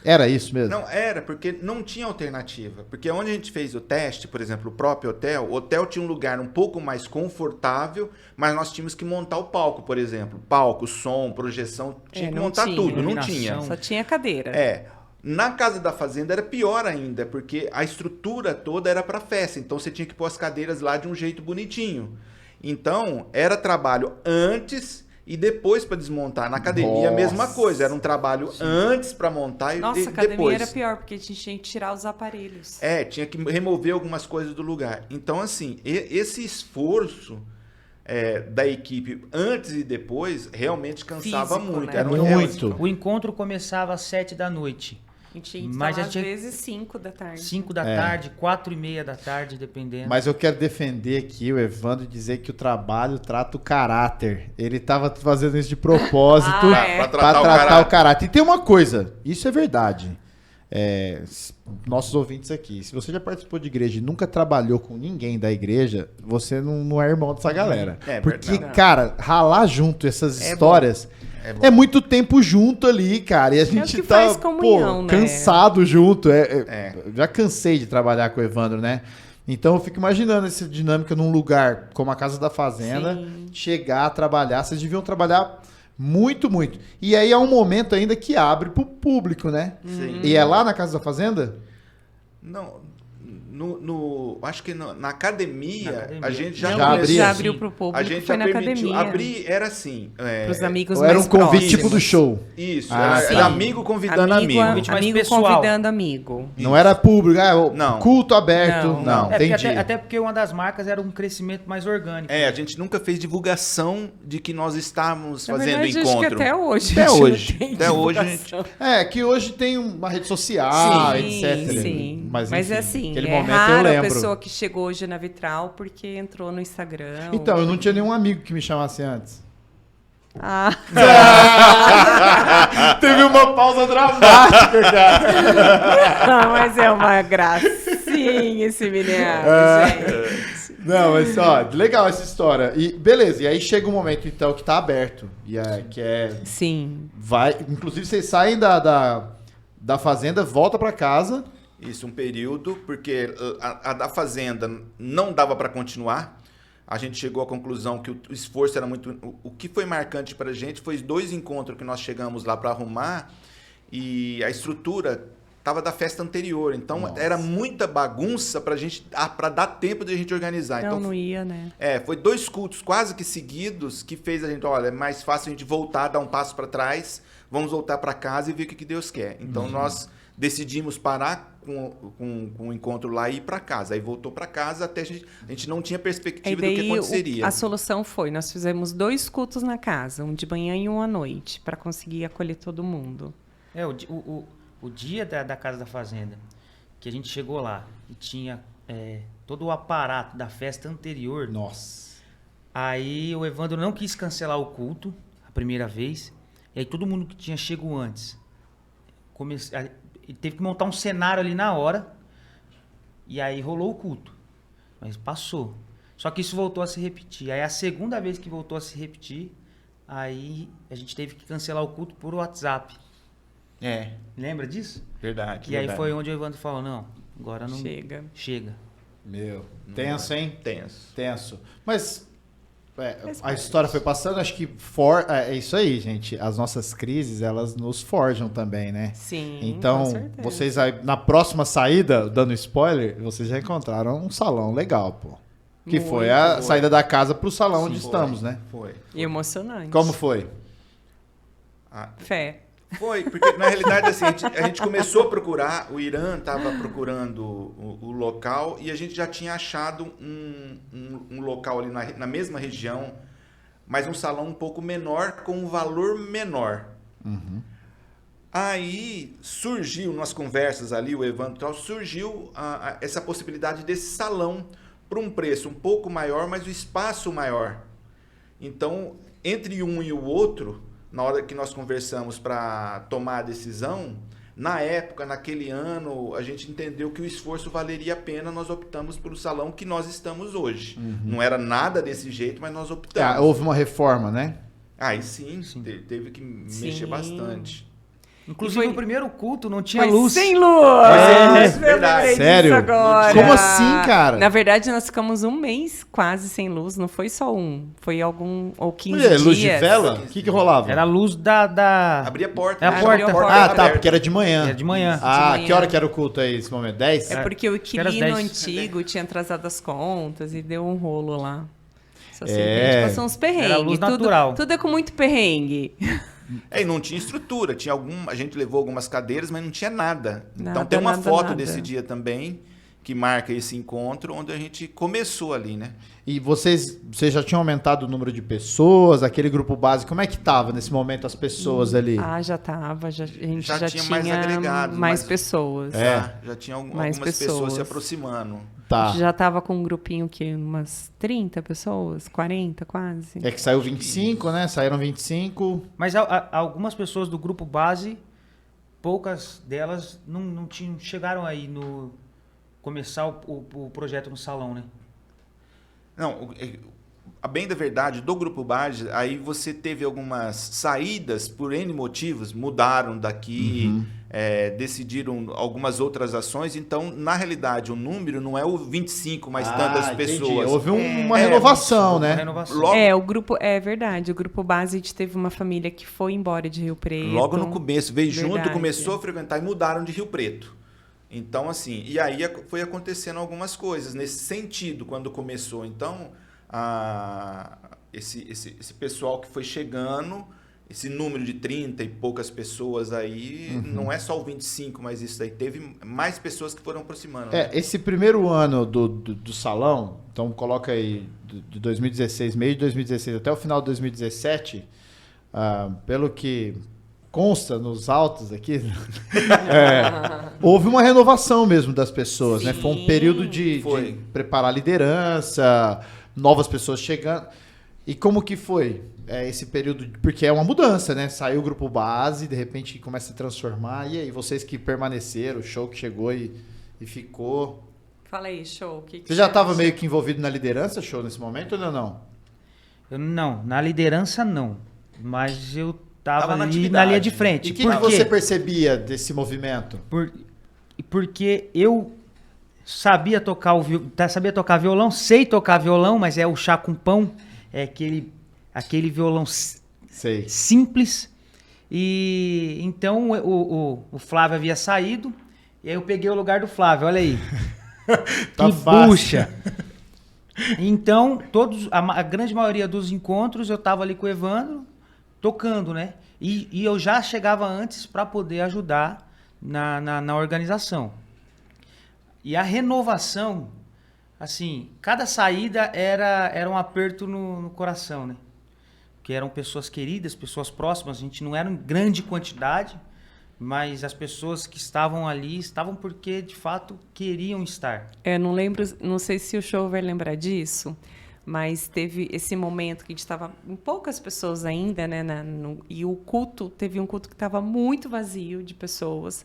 Era isso mesmo? Não, era, porque não tinha alternativa. Porque onde a gente fez o teste, por exemplo, o próprio hotel, o hotel tinha um lugar um pouco mais confortável, mas nós tínhamos que montar o palco, por exemplo. Palco, som, projeção, tinha que montar tudo, não tinha. Só tinha cadeira. Na Casa da Fazenda era pior ainda, porque a estrutura toda era para festa, então você tinha que pôr as cadeiras lá de um jeito bonitinho. Então, era trabalho antes e depois para desmontar. Na academia, a mesma coisa, era um trabalho antes para montar e depois. Nossa, a academia era pior, porque a gente tinha que tirar os aparelhos. Tinha que remover algumas coisas do lugar. Então, assim, esse esforço da equipe antes e depois realmente cansava Físico, muito. né? Era Muito. O encontro começava às 7 da noite. A gente tinha que Mas às já vezes 5 da tarde. 5 da tarde, 4:30 da tarde, dependendo. Mas eu quero defender aqui o Evandro e dizer que o trabalho trata o caráter. Ele tava fazendo isso de propósito Pra para tratar o caráter. E tem uma coisa, isso é verdade. Nossos ouvintes aqui, se você já participou de igreja e nunca trabalhou com ninguém da igreja, você não é irmão dessa galera. Porque, verdade. cara, ralar junto essas histórias é muito tempo junto ali, cara. E a gente tá faz comunhão, né? cansado junto. Já cansei de trabalhar com o Evandro, né? Então eu fico imaginando essa dinâmica num lugar como a Casa da Fazenda, chegar a trabalhar. Vocês deviam trabalhar muito, muito. E aí é um momento ainda que abre pro público, né? Sim. E é lá na Casa da Fazenda? Não, acho que na academia, a gente já abriu pro público. A gente foi já na permitiu. academia. Abrir era assim. Pros amigos Era mais um convite próximos. tipo do show. Isso, sim. era amigo convidando amigo. mais Amigo pessoal. convidando amigo. Não era público, Não. culto aberto. Não, Porque entendi. até porque uma das marcas era um crescimento mais orgânico. A gente nunca fez divulgação de que nós estávamos Na fazendo verdade, encontro. acho que até hoje. Até a gente hoje. não tem Até hoje a divulgação. Que hoje tem uma rede social, etc. Sim. Mas enfim, assim, aquele é momento eu raro a lembro. pessoa que chegou hoje na Vitral porque entrou no Instagram. Então, eu não tinha nenhum amigo que me chamasse antes. Teve uma pausa dramática, cara. Mas é uma gracinha esse menino, gente. Não, mas ó, legal essa história. E beleza, e aí chega um momento então que tá aberto. E Sim. Inclusive vocês saem da fazenda, volta pra casa. Isso, um período, porque a da Fazenda não dava para continuar. A gente chegou à conclusão que o esforço era muito... O que foi marcante para a gente foi 2 encontros que nós chegamos lá para arrumar e a estrutura estava da festa anterior. Então, era muita bagunça para dar tempo de a gente organizar. Então, não ia, né? Foi 2 cultos quase que seguidos que fez a gente, olha, é mais fácil a gente voltar, dar um passo para trás, vamos voltar para casa e ver o que Deus quer. Então, nós decidimos parar com o encontro lá e ir para casa. Aí voltou para casa, até a gente não tinha perspectiva do que aconteceria. A solução foi, nós fizemos 2 cultos na casa, um de manhã e um à noite, para conseguir acolher todo mundo. O dia da Casa da Fazenda, que a gente chegou lá e tinha todo o aparato da festa anterior. Nossa. Aí o Evandro não quis cancelar o culto a primeira vez. E aí todo mundo que tinha chego antes teve que montar um cenário ali na hora. E aí rolou o culto. Mas passou. Só que isso voltou a se repetir. Aí a segunda vez que voltou a se repetir, aí a gente teve que cancelar o culto por WhatsApp. Lembra disso? Verdade. E aí foi onde o Evandro falou, não, agora não... Chega. Meu, tenso, hein? Tenso. Mas a história foi passando, acho que é isso aí, gente. As nossas crises, elas nos forjam também, né? Sim, então, com certeza. vocês aí, na próxima saída, dando spoiler, vocês já encontraram um salão legal, pô. Que foi a saída da casa pro salão onde estamos, né? Foi. E emocionante. Como foi? Fé. Foi, porque na realidade assim, a gente começou a procurar, o Irã estava procurando o local e a gente já tinha achado um local ali na mesma região, mas um salão um pouco menor, com um valor menor. Uhum. Aí surgiu, nas conversas ali, o Evandro tal, surgiu essa possibilidade desse salão por um preço um pouco maior, mas o espaço maior. Então, entre um e o outro, na hora que nós conversamos para tomar a decisão, na época, naquele ano, a gente entendeu que o esforço valeria a pena, nós optamos pelo salão que nós estamos hoje. Uhum. Não era nada desse jeito, mas nós optamos. Houve uma reforma, né? Aí sim. Teve que mexer bastante. Inclusive, no primeiro culto não tinha luz. Sem luz! Verdade. Sério? Agora. Como assim, cara? Na verdade, nós ficamos um mês quase sem luz. Não foi só foi ou 15 dias. Luz de vela? O que rolava? Era a luz da... Abria a porta. Era a porta. Tá, porque era de manhã. Era de manhã. Que hora que era o culto aí, nesse momento? 10? É porque o inquilino 10. antigo tinha atrasado as contas e deu um rolo lá. Só sei que É. a gente passou uns perrengues. Era luz natural. Tudo é com muito perrengue. E não tinha estrutura, a gente levou algumas cadeiras, mas não tinha nada. Então Nada, tem uma nada, foto nada. desse dia também, que marca esse encontro, onde a gente começou ali, né? E vocês já tinham aumentado o número de pessoas, aquele grupo base, como é que tava nesse momento as pessoas ali? Já tava, a gente Já já tinha tinha mais agregados, mais mas- pessoas. Já tinha Mais algumas pessoas se pessoas. aproximando. A Tá. gente já tava com um grupinho que umas 30 pessoas, 40 quase. É que saiu 25, né? Saíram 25. Mas algumas pessoas do grupo base, poucas delas não chegaram aí no começar o projeto no salão, né? Não, a bem da verdade, do grupo base, aí você teve algumas saídas por N motivos, mudaram daqui, decidiram algumas outras ações, então, na realidade, o número não é o 25, mas tantas entendi. pessoas. Houve uma renovação, né? Uma renovação. Logo, O grupo, é verdade, o grupo base a gente teve uma família que foi embora de Rio Preto. logo no começo, veio junto, Verdade. começou a frequentar e mudaram de Rio Preto. Então, assim, e aí foi acontecendo algumas coisas nesse sentido quando começou. Então, esse pessoal que foi chegando, esse número de 30 e poucas pessoas aí, não é só o 25, mas isso aí teve mais pessoas que foram aproximando. né? Esse primeiro ano do salão, então coloca aí de 2016, meio de 2016 até o final de 2017, pelo que consta nos autos aqui, houve uma renovação mesmo das pessoas, né? Foi um período de preparar a liderança, novas pessoas chegando. E como que foi esse período? Porque é uma mudança, né? Saiu o grupo base, de repente começa a se transformar. E aí, vocês que permaneceram, o show que chegou e ficou... Fala aí, show. Que Você já estava acha? meio que envolvido na liderança, show, nesse momento ou não? Não, na liderança não. Mas eu tava na ali atividade. na linha de frente. E o que Por quê? você percebia desse movimento? Porque eu sabia tocar violão, sei tocar violão, mas é o chá com pão, é aquele violão Sei. simples. E então o Flávio havia saído, e aí eu peguei o lugar do Flávio, olha aí. Tá que fácil. bucha. Então, a grande maioria dos encontros eu tava ali com o Evandro, tocando, né? E eu já chegava antes para poder ajudar na organização. E a renovação, assim, cada saída era um aperto no coração, né? Porque eram pessoas queridas, pessoas próximas, a gente não era em grande quantidade, mas as pessoas que estavam ali estavam porque, de fato, queriam estar. Eu não lembro, não sei se o show vai lembrar disso, Mas teve esse momento que a gente estava em poucas pessoas ainda, né? E o culto, teve um culto que estava muito vazio de pessoas.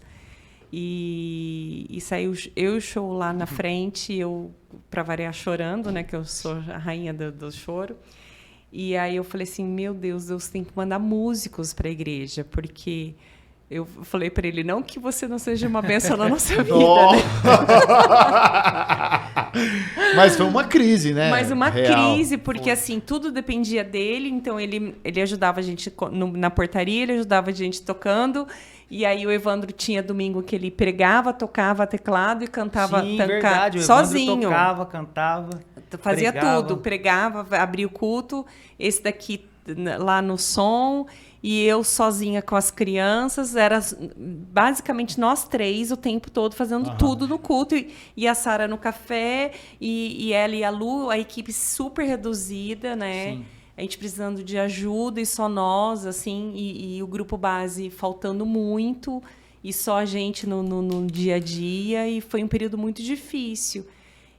E saiu eu e o show lá na frente, eu, para variar, chorando, né? Que eu sou a rainha do choro. E aí eu falei assim, meu Deus tem que mandar músicos para a igreja, porque eu falei para ele, não que você não seja uma bênção na nossa vida, né? Mas foi uma crise, né? Mas uma crise, porque assim, tudo dependia dele, então ele ajudava a gente na portaria, ele ajudava a gente tocando, e aí o Evandro tinha domingo que ele pregava, tocava teclado e cantava verdade, o sozinho. Evandro tocava, cantava, fazia tudo, pregava, abria o culto, esse daqui lá no som, e eu sozinha com as crianças, era basicamente nós três o tempo todo fazendo tudo no culto, e a Sara no café, e ela e a Lu, a equipe super reduzida, né? Sim. A gente precisando de ajuda, e só nós, assim, e o grupo base faltando muito, e só a gente no dia a dia, e foi um período muito difícil.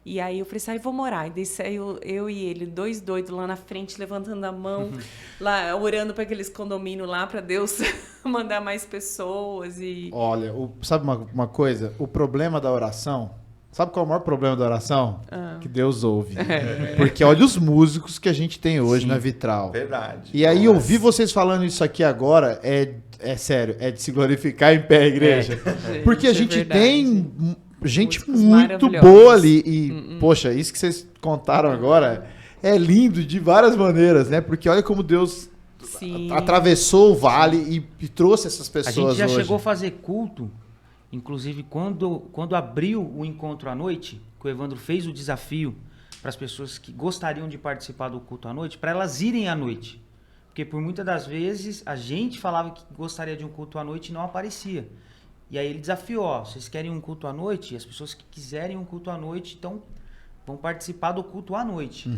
E aí eu falei assim, vou morar. E daí saiu eu e ele, dois doidos lá na frente, levantando a mão, lá orando para aqueles condomínios lá, para Deus mandar mais pessoas. Olha, sabe uma coisa? O problema da oração, sabe qual é o maior problema da oração? Que Deus ouve. Porque olha os músicos que a gente tem hoje na Vitral. Verdade. E aí ouvir vocês falando isso aqui agora é sério, é de se glorificar em pé, igreja. Porque a gente tem gente muito boa ali. E, poxa, isso que vocês contaram agora é lindo de várias maneiras, né? Porque olha como Deus atravessou o vale e trouxe essas pessoas hoje. A gente já chegou a fazer culto, inclusive quando abriu o encontro à noite, que o Evandro fez o desafio para as pessoas que gostariam de participar do culto à noite, para elas irem à noite. Porque por muitas das vezes a gente falava que gostaria de um culto à noite e não aparecia. E aí ele desafiou, vocês querem um culto à noite? E as pessoas que quiserem um culto à noite, então vão participar do culto à noite.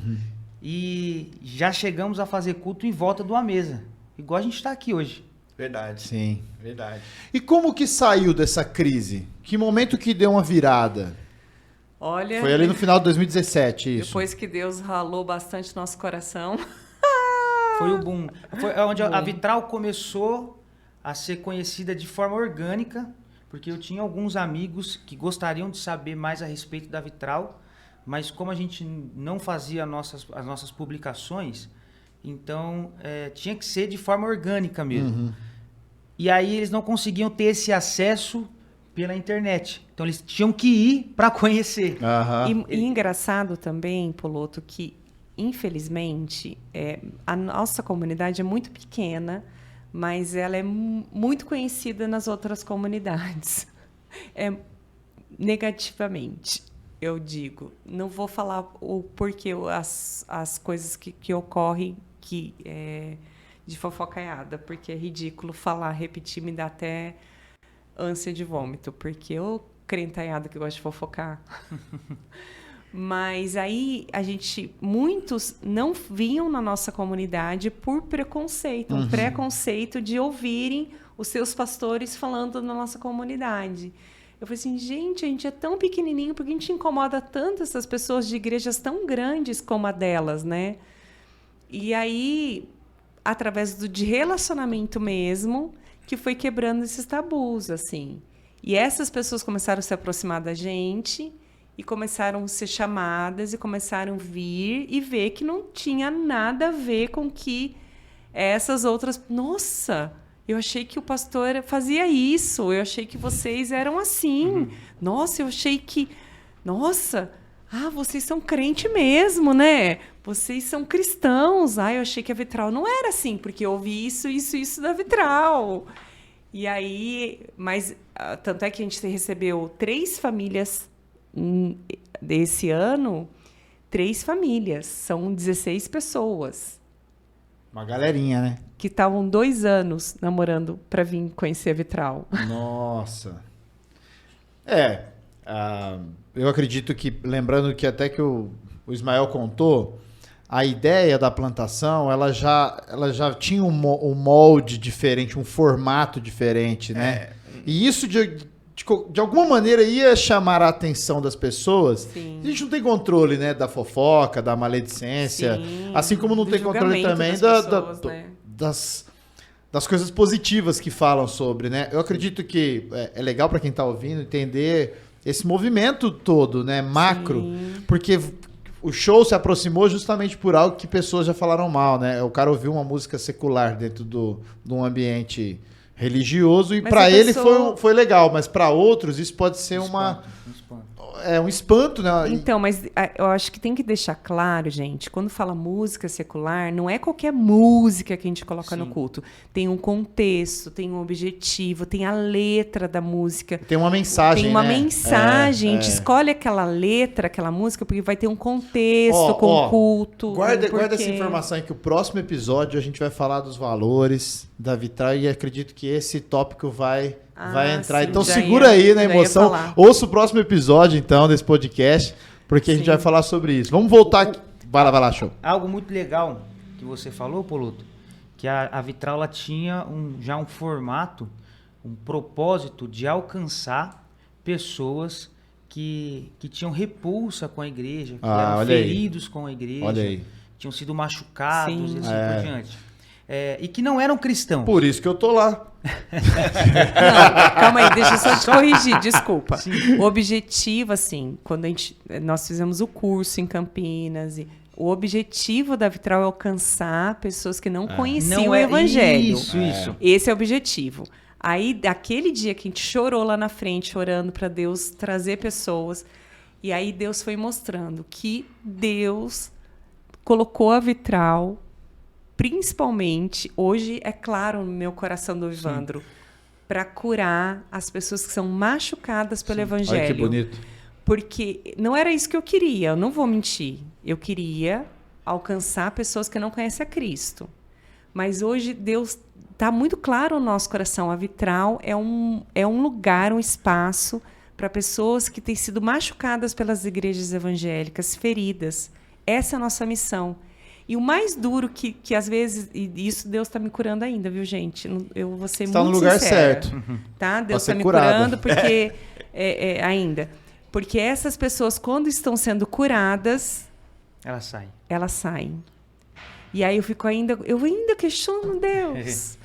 E já chegamos a fazer culto em volta de uma mesa, igual a gente está aqui hoje. Verdade. Sim. Verdade. E como que saiu dessa crise? Que momento que deu uma virada? Olha, foi ali no final de 2017, isso. Depois que Deus ralou bastante nosso coração. Foi o boom. Foi onde a Vitral começou a ser conhecida de forma orgânica, porque eu tinha alguns amigos que gostariam de saber mais a respeito da Vitral, mas como a gente não fazia as nossas publicações, então tinha que ser de forma orgânica mesmo. E aí eles não conseguiam ter esse acesso pela internet. Então eles tinham que ir para conhecer. E engraçado também, Poloto, que infelizmente a nossa comunidade é muito pequena, mas ela é muito conhecida nas outras comunidades. Negativamente, eu digo. Não vou falar o porquê, as coisas que ocorrem de fofocaiada, porque é ridículo falar, repetir, me dá até ânsia de vômito, porque eu crentaiada que gosta de fofocar. Mas aí muitos não vinham na nossa comunidade por preconceito, um preconceito de ouvirem os seus pastores falando na nossa comunidade. Eu falei assim, gente, a gente é tão pequenininho, por que a gente incomoda tanto essas pessoas de igrejas tão grandes como a delas, né? E aí, através de relacionamento mesmo, que foi quebrando esses tabus, assim. E essas pessoas começaram a se aproximar da gente e começaram a ser chamadas e começaram a vir e ver que não tinha nada a ver com que essas outras... Nossa, eu achei que o pastor fazia isso, eu achei que vocês eram assim. Nossa, eu achei que... Nossa, vocês são crente mesmo, né? Vocês são cristãos. Eu achei que a Vitral não era assim, porque eu ouvi isso da Vitral. E aí... Mas tanto é que a gente recebeu 3 famílias... desse ano, 3 famílias, são 16 pessoas. Uma galerinha, né? Que estavam 2 anos namorando para vir conhecer a Vitral. Nossa. Eu acredito que, lembrando que até que o Ismael contou, a ideia da plantação, ela já tinha um molde diferente, um formato diferente, né? E isso de de alguma maneira ia chamar a atenção das pessoas. Sim. A gente não tem controle, né, da fofoca, da maledicência, assim como não tem controle também das coisas positivas que falam sobre, né? Eu acredito que é legal para quem está ouvindo entender esse movimento todo, né, macro, porque o show se aproximou justamente por algo que pessoas já falaram mal, né? O cara ouviu uma música secular dentro de um ambiente religioso e para ele foi legal, mas para outros isso pode ser um espanto, né? Então, mas eu acho que tem que deixar claro, gente, quando fala música secular, não é qualquer música que a gente coloca no culto. Tem um contexto, tem um objetivo, tem a letra da música. Tem uma mensagem, Tem uma mensagem. A gente escolhe aquela letra, aquela música, porque vai ter um contexto com o culto. Guarda essa informação aí, que o próximo episódio a gente vai falar dos valores da Vitral e acredito que esse tópico vai entrar. Sim, então segura aí na emoção. Ouça o próximo episódio, então, desse podcast, porque a gente vai falar sobre isso. Vamos voltar aqui. Vai lá, show. Algo muito legal que você falou, Poluto, que a Vitral ela tinha já um formato, um propósito de alcançar pessoas que tinham repulsa com a igreja, que eram feridos com a igreja, tinham sido machucados e assim por diante. E que não eram cristãos. Por isso que eu tô lá. Não, calma aí, deixa eu só te corrigir, desculpa. Sim. O objetivo, assim, quando nós fizemos o curso em Campinas, o objetivo da Vitral é alcançar pessoas que não conheciam o Evangelho. Isso. Esse é o objetivo. Aí, daquele dia que a gente chorou lá na frente, orando para Deus trazer pessoas, e aí Deus foi mostrando que Deus colocou a Vitral, principalmente, hoje é claro no meu coração do Evandro, para curar as pessoas que são machucadas pelo Evangelho. Olha que bonito. Porque não era isso que eu queria, eu não vou mentir. Eu queria alcançar pessoas que não conhecem a Cristo. Mas hoje Deus está muito claro no nosso coração. A Vitral é um lugar, um espaço para pessoas que têm sido machucadas pelas igrejas evangélicas, feridas. Essa é a nossa missão. E o mais duro que às vezes... E isso Deus está me curando ainda, viu, gente? Eu vou ser muito sincera. Está no lugar certo. Tá? Deus está me curando porque... ainda. Porque essas pessoas, quando estão sendo curadas... Elas saem. E aí eu ainda questiono Deus.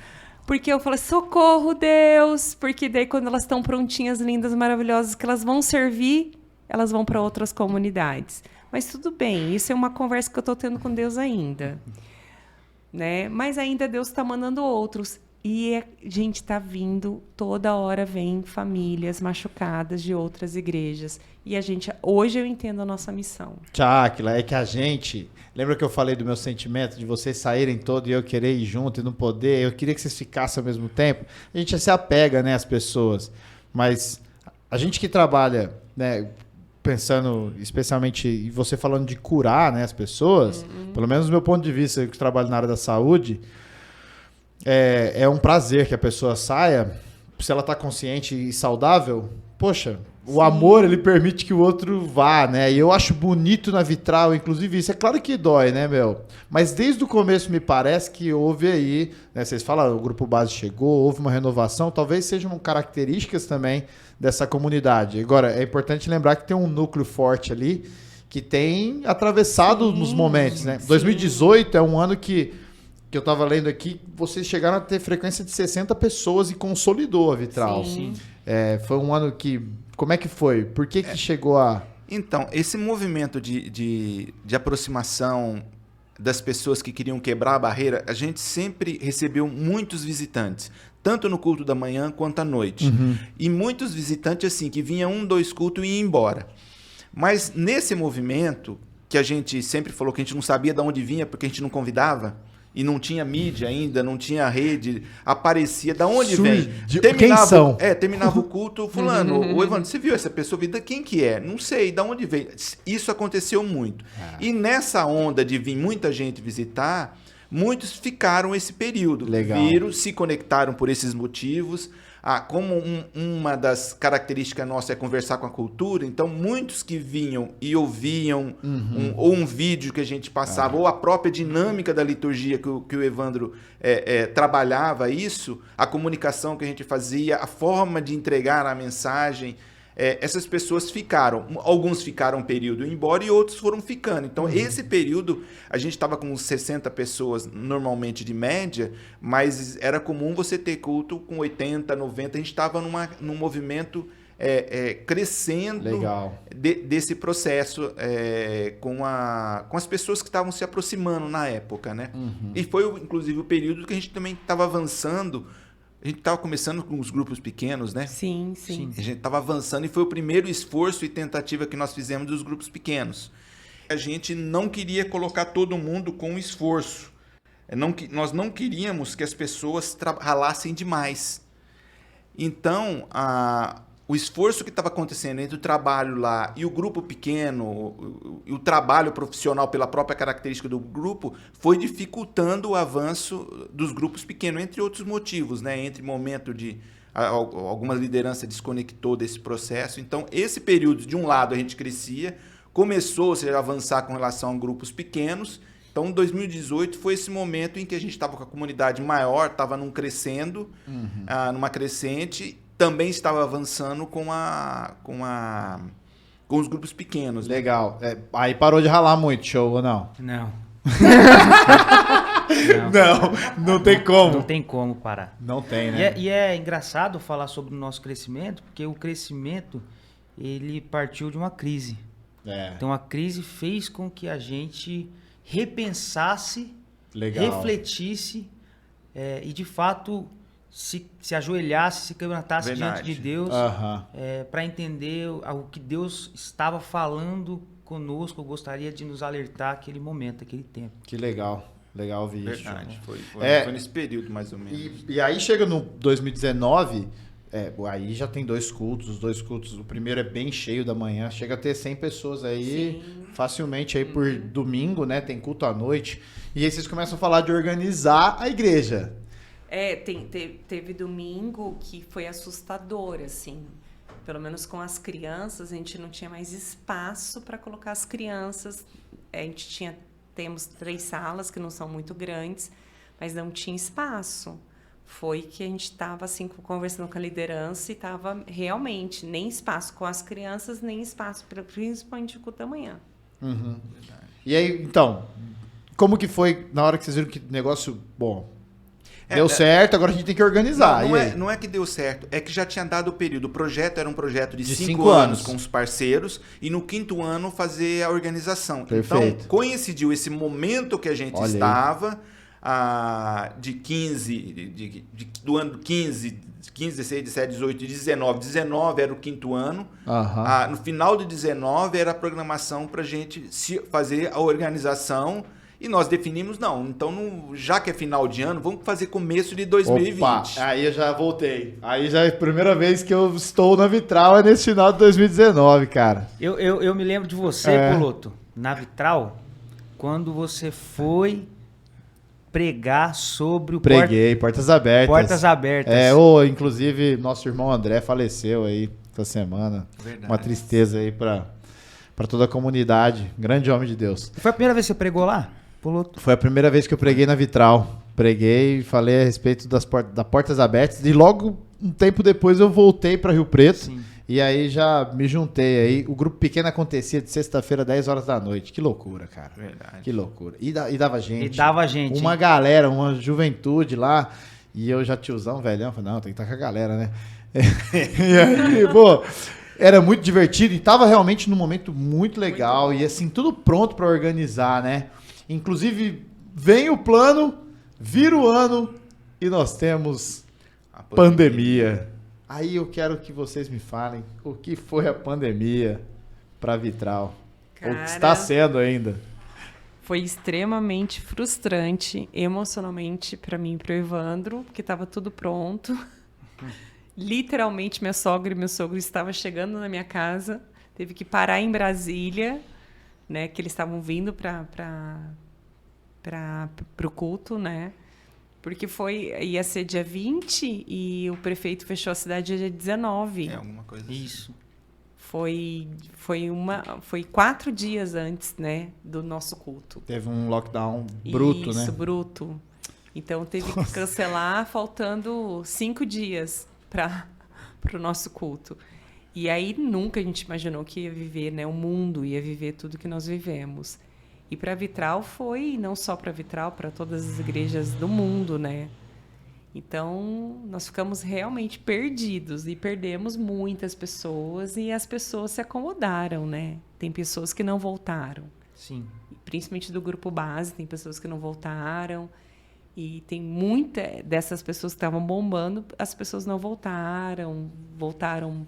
Porque eu falo, socorro, Deus. Porque daí quando elas estão prontinhas, lindas, maravilhosas, que elas vão servir, elas vão para outras comunidades. Mas tudo bem, isso é uma conversa que eu estou tendo com Deus ainda. Né? Mas ainda Deus está mandando outros. E gente, está vindo, toda hora vem famílias machucadas de outras igrejas. E hoje eu entendo a nossa missão. Tchakla, é que a gente... Lembra que eu falei do meu sentimento de vocês saírem todos e eu querer ir junto e não poder? Eu queria que vocês ficassem ao mesmo tempo. A gente se apega, né, às pessoas. Mas a gente que trabalha, né... Pensando, especialmente, e você falando de curar, né, as pessoas, pelo menos do meu ponto de vista, eu que trabalho na área da saúde, é um prazer que a pessoa saia, se ela está consciente e saudável, poxa, o amor, ele permite que o outro vá, né? E eu acho bonito na Vitral, inclusive, isso é claro que dói, né, meu? Mas desde o começo me parece que houve aí, né, vocês falam, o grupo base chegou, houve uma renovação, talvez sejam características também dessa comunidade. Agora, é importante lembrar que tem um núcleo forte ali que tem atravessado nos momentos, né? 2018 é um ano que eu estava lendo aqui, vocês chegaram a ter frequência de 60 pessoas e consolidou a Vitral. Sim. Foi um ano que... Como é que foi? Por que chegou a... Então, esse movimento de aproximação das pessoas que queriam quebrar a barreira, a gente sempre recebeu muitos visitantes, tanto no culto da manhã quanto à noite. E muitos visitantes, assim, que vinham 1, 2 cultos e iam embora. Mas nesse movimento, que a gente sempre falou que a gente não sabia de onde vinha, porque a gente não convidava, e não tinha mídia ainda, não tinha rede, aparecia, da onde vem? Quem são? Terminava o culto, fulano, o Evandro, você viu essa pessoa? Quem que é? Não sei, da onde veio? Isso aconteceu muito. E nessa onda de vir muita gente visitar, muitos ficaram esse período. Legal. Viram, se conectaram por esses motivos, como uma das características nossas é conversar com a cultura, então muitos que vinham e ouviam ou um vídeo que a gente passava, ou a própria dinâmica da liturgia que o Evandro trabalhava isso, a comunicação que a gente fazia, a forma de entregar a mensagem, essas pessoas ficaram. Alguns ficaram um período embora e outros foram ficando. Então, esse período, a gente estava com 60 pessoas normalmente de média, mas era comum você ter culto com 80, 90. A gente estava num movimento crescendo desse processo com as pessoas que estavam se aproximando na época, né? E foi, inclusive, o período que a gente também estava avançando. A gente estava começando com os grupos pequenos, né? Sim, sim. A gente estava avançando e foi o primeiro esforço e tentativa que nós fizemos dos grupos pequenos. A gente não queria colocar todo mundo com esforço. Nós não queríamos que as pessoas ralassem demais. Então, o esforço que estava acontecendo entre o trabalho lá e o grupo pequeno, e o trabalho profissional pela própria característica do grupo, foi dificultando o avanço dos grupos pequenos, entre outros motivos, né? Entre momento de alguma liderança desconectou desse processo. Então, esse período, de um lado, a gente crescia, começou a avançar com relação a grupos pequenos. Então, 2018 foi esse momento em que a gente estava com a comunidade maior, estava numa crescente, também estava avançando com os grupos pequenos. Legal. Aí parou de ralar muito, show ou não? Não. Não tem como. Não tem como parar. Não tem, né? E é engraçado falar sobre o nosso crescimento, porque o crescimento, ele partiu de uma crise. Então, a crise fez com que a gente repensasse, refletisse e, de fato, se ajoelhasse, se quebrantasse diante de Deus para entender o que Deus estava falando conosco, gostaria de nos alertar aquele momento, aquele tempo. Que legal. Legal ouvir isso. Verdade. Foi nesse período, mais ou menos. E aí chega no 2019, aí já tem 2 cultos, os 2 cultos, o primeiro é bem cheio da manhã, chega a ter 100 pessoas aí, facilmente aí por domingo, né? Tem culto à noite. E aí vocês começam a falar de organizar a igreja. Teve domingo que foi assustador, assim. Pelo menos com as crianças, a gente não tinha mais espaço para colocar as crianças. Temos 3 salas que não são muito grandes, mas não tinha espaço. Foi que a gente estava assim, conversando com a liderança e estava realmente nem espaço com as crianças, nem espaço, principalmente o culto da manhã. E aí, então, como que foi na hora que vocês viram que o negócio, deu certo, agora a gente tem que organizar. Não é que deu certo, é que já tinha dado o período. O projeto era um projeto de 5 anos com os parceiros e no 5º ano fazer a organização. Perfeito. Então, coincidiu esse momento que a gente estava, do ano 15, 16, 17, 18 e 19. 19 era o 5º ano. No final de 19 era a programação para a gente fazer a organização. E nós definimos, então, já que é final de ano, vamos fazer começo de 2020. Opa, aí eu já voltei. Aí já é a primeira vez que eu estou na Vitral, nesse final de 2019, cara. Eu me lembro de você, Poloto, na Vitral, quando você foi pregar sobre o Portas Abertas. Portas Abertas. Inclusive, nosso irmão André faleceu aí essa semana. Verdade. Uma tristeza aí para toda a comunidade. Grande homem de Deus. Foi a primeira vez que você pregou lá? Poloto? Foi a primeira vez que eu preguei na Vitral. Preguei e falei a respeito das Portas Abertas. E logo, um tempo depois, eu voltei para Rio Preto. Sim. E aí já me juntei aí. O grupo pequeno acontecia de sexta-feira, 10 horas da noite. Que loucura, cara. Verdade. Que loucura. E dava gente. E dava gente. Uma galera, uma juventude lá. E eu já tiozão, velhão. Falei, não, tem que estar com a galera, né? E aí, era muito divertido e tava realmente num momento muito legal. E assim, tudo pronto para organizar, né? Inclusive, vem o plano, vira o ano e nós temos a pandemia. Aí eu quero que vocês me falem o que foi a pandemia para Vitral. Cara, o que está sendo ainda. Foi extremamente frustrante, emocionalmente, para mim e para o Evandro, porque estava tudo pronto. Literalmente, minha sogra e meu sogro estavam chegando na minha casa, teve que parar em Brasília, né, que eles estavam vindo para o culto, né? Porque ia ser dia 20 e o prefeito fechou a cidade dia 19. Alguma coisa assim. Isso. Foi 4 dias antes, né, do nosso culto. Teve um lockdown bruto, né? Isso, bruto. Então teve que cancelar faltando 5 dias para o nosso culto. E aí nunca a gente imaginou que ia viver, né, o mundo ia viver tudo que nós vivemos. E para Vitral foi, não só para Vitral, para todas as igrejas do mundo, né? Então, nós ficamos realmente perdidos e perdemos muitas pessoas e as pessoas se acomodaram, né? Tem pessoas que não voltaram. Sim. Principalmente do grupo base, tem pessoas que não voltaram. E tem muita dessas pessoas que estavam bombando, as pessoas não voltaram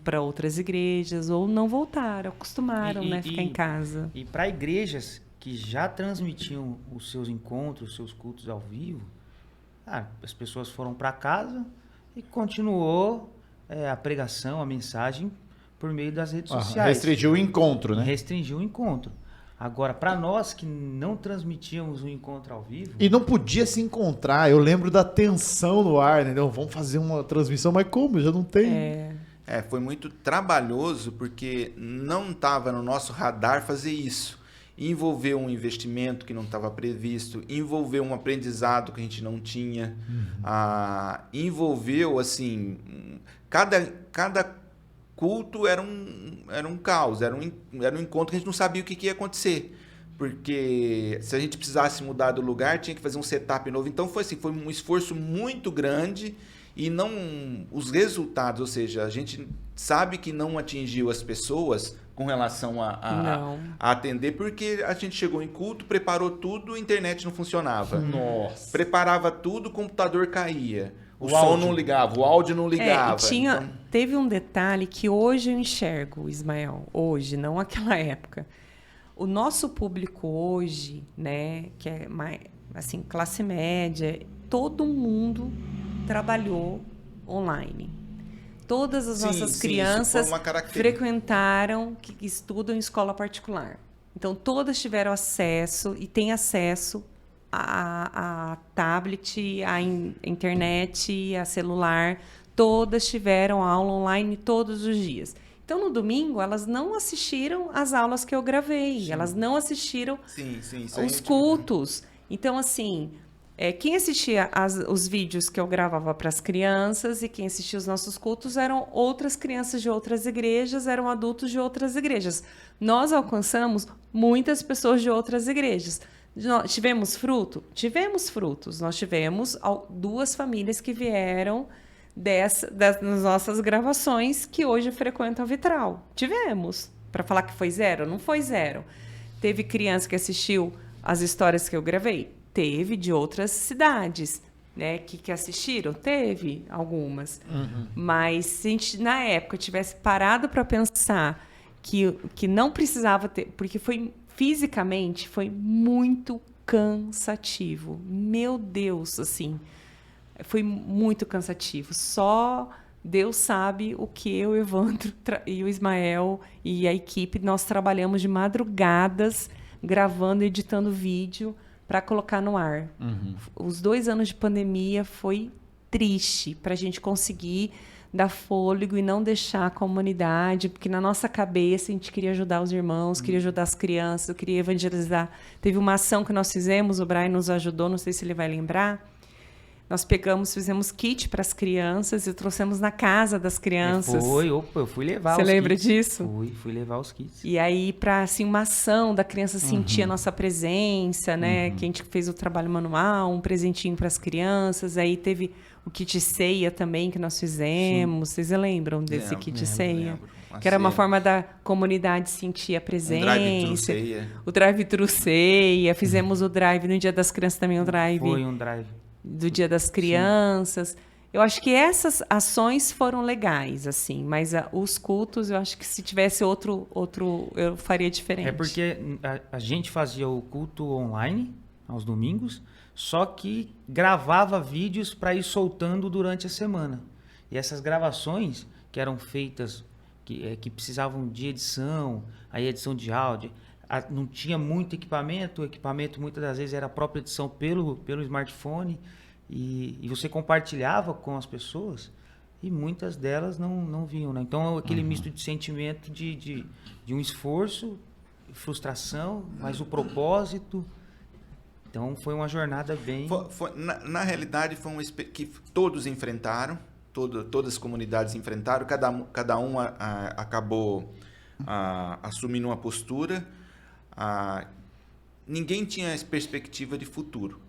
para outras igrejas ou não voltaram, acostumaram, né, ficar em casa. E para igrejas que já transmitiam os seus encontros, os seus cultos ao vivo, as pessoas foram para casa e continuou a pregação, a mensagem por meio das redes sociais. Restringiu o encontro, né? Restringiu o encontro. Agora, para nós que não transmitíamos o encontro ao vivo... E não podia se encontrar. Eu lembro da tensão no ar, né? Vamos fazer uma transmissão, mas como? Eu já não tenho. Foi muito trabalhoso porque não estava no nosso radar fazer isso. Envolveu um investimento que não estava previsto, envolveu um aprendizado que a gente não tinha, envolveu, assim, cada culto era um caos, era um encontro que a gente não sabia o que ia acontecer, porque se a gente precisasse mudar do lugar, tinha que fazer um setup novo. Então foi um esforço muito grande e não os resultados, ou seja, a gente sabe que não atingiu as pessoas com relação a atender, porque a gente chegou em culto, preparou tudo, a internet não funcionava. Nossa. Preparava tudo, o computador caía. O som não ligava, o áudio não ligava. Teve um detalhe que hoje eu enxergo, Ismael, hoje, não aquela época. O nosso público hoje, né, que é mais, assim, classe média, todo mundo trabalhou online. Todas as nossas crianças frequentaram, que estudam em escola particular. Então, todas tiveram acesso e têm acesso a tablet, a internet, a celular. Todas tiveram aula online todos os dias. Então, no domingo, elas não assistiram às aulas que eu gravei. Sim. Elas não assistiram os cultos. Então, assim... quem assistia os vídeos que eu gravava para as crianças e quem assistia os nossos cultos eram outras crianças de outras igrejas, eram adultos de outras igrejas. Nós alcançamos muitas pessoas de outras igrejas. Tivemos fruto? Tivemos frutos. Nós tivemos 2 famílias que vieram das nossas gravações que hoje frequentam a Vitral. Tivemos. Para falar que foi 0? Não foi 0. Teve criança que assistiu as histórias que eu gravei? Teve, de outras cidades, né, que assistiram. Teve algumas. Uhum. Mas se a gente, na época, tivesse parado para pensar que não precisava ter... Porque fisicamente foi muito cansativo. Meu Deus, assim. Foi muito cansativo. Só Deus sabe o que eu, Evandro e o Ismael e a equipe, nós trabalhamos de madrugadas, gravando e editando vídeo para colocar no ar. Uhum. Os 2 anos de pandemia foi triste para a gente conseguir dar fôlego e não deixar a comunidade, porque na nossa cabeça a gente queria ajudar os irmãos, queria ajudar as crianças, queria evangelizar. Teve uma ação que nós fizemos, o Brian nos ajudou, não sei se ele vai lembrar. Nós fizemos kit para as crianças e trouxemos na casa das crianças. Eu fui levar os kits. Você lembra disso? Fui levar os kits. E aí, para assim, uma ação da criança sentir a nossa presença, né? Que a gente fez o trabalho manual, um presentinho para as crianças. Aí teve o kit ceia também que nós fizemos. Sim. Vocês lembram desse kit ceia? Que era uma forma da comunidade sentir a presença. O drive-thru ceia. Fizemos o drive no Dia das Crianças também, o drive. Foi um drive. Do Dia das Crianças. Sim. Eu acho que essas ações foram legais, assim, mas os cultos, eu acho que se tivesse outro eu faria diferente. É porque a gente fazia o culto online, aos domingos, só que gravava vídeos para ir soltando durante a semana. E essas gravações, que eram feitas, que precisavam de edição, aí edição de áudio, não tinha muito equipamento, o equipamento muitas das vezes era a própria edição pelo smartphone, e você compartilhava com as pessoas e muitas delas não vinham, né? Então aquele misto de sentimento de um esforço, frustração, mas o propósito. Então foi uma jornada bem... Na realidade foi uma que todos enfrentaram, todas as comunidades enfrentaram, cada um acabou assumindo uma postura. Ninguém tinha perspectiva de futuro.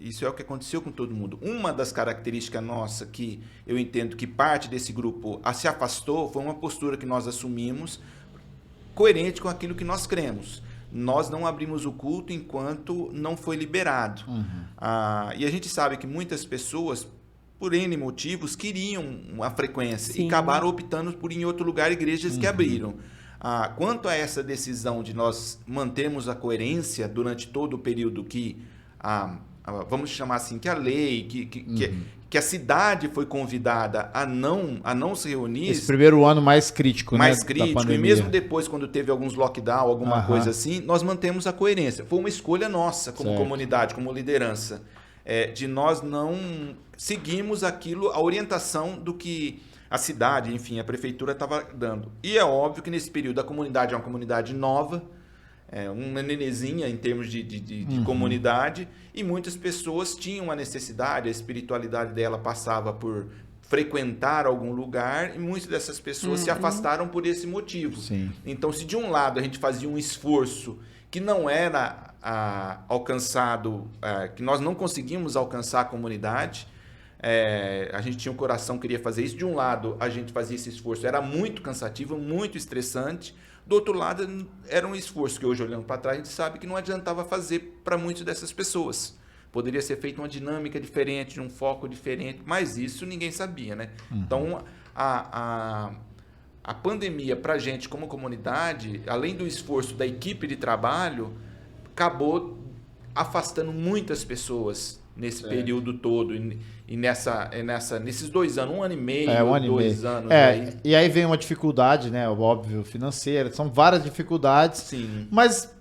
Isso é o que aconteceu com todo mundo. Uma das características nossa que eu entendo que parte desse grupo se afastou foi uma postura que nós assumimos coerente com aquilo que nós cremos. Nós não abrimos o culto enquanto não foi liberado. E a gente sabe que muitas pessoas, por N motivos, queriam uma frequência. Sim. E acabaram optando por ir em outro lugar, igrejas que abriram. Quanto a essa decisão de nós mantermos a coerência durante todo o período que, vamos chamar assim, que a lei, que a cidade foi convidada a não se reunir. Esse primeiro ano mais crítico, mais, né? Crítico, e mesmo depois, quando teve alguns lockdown, alguma coisa assim, nós mantemos a coerência. Foi uma escolha nossa, como comunidade, como liderança, de nós não seguimos aquilo, a orientação do que a cidade, enfim, a prefeitura estava dando. E é óbvio que nesse período a comunidade é uma comunidade nova, uma nenezinha em termos de comunidade, e muitas pessoas tinham a necessidade, a espiritualidade dela passava por frequentar algum lugar, e muitas dessas pessoas se afastaram por esse motivo. Sim. Então, se de um lado a gente fazia um esforço que não era alcançado, que nós não conseguimos alcançar a comunidade, a gente tinha um coração, queria fazer isso. De um lado, a gente fazia esse esforço, era muito cansativo, muito estressante. Do outro lado, era um esforço que hoje, olhando para trás, a gente sabe que não adiantava fazer para muitas dessas pessoas. Poderia ser feita uma dinâmica diferente, um foco diferente, mas isso ninguém sabia, né? Então, a pandemia, para a gente como comunidade, além do esforço da equipe de trabalho, acabou afastando muitas pessoas nesse período todo e nesses 2 anos, 1 ano e meio, 2 anos. E aí vem uma dificuldade, né? Óbvio, financeira. São várias dificuldades. Sim. Mas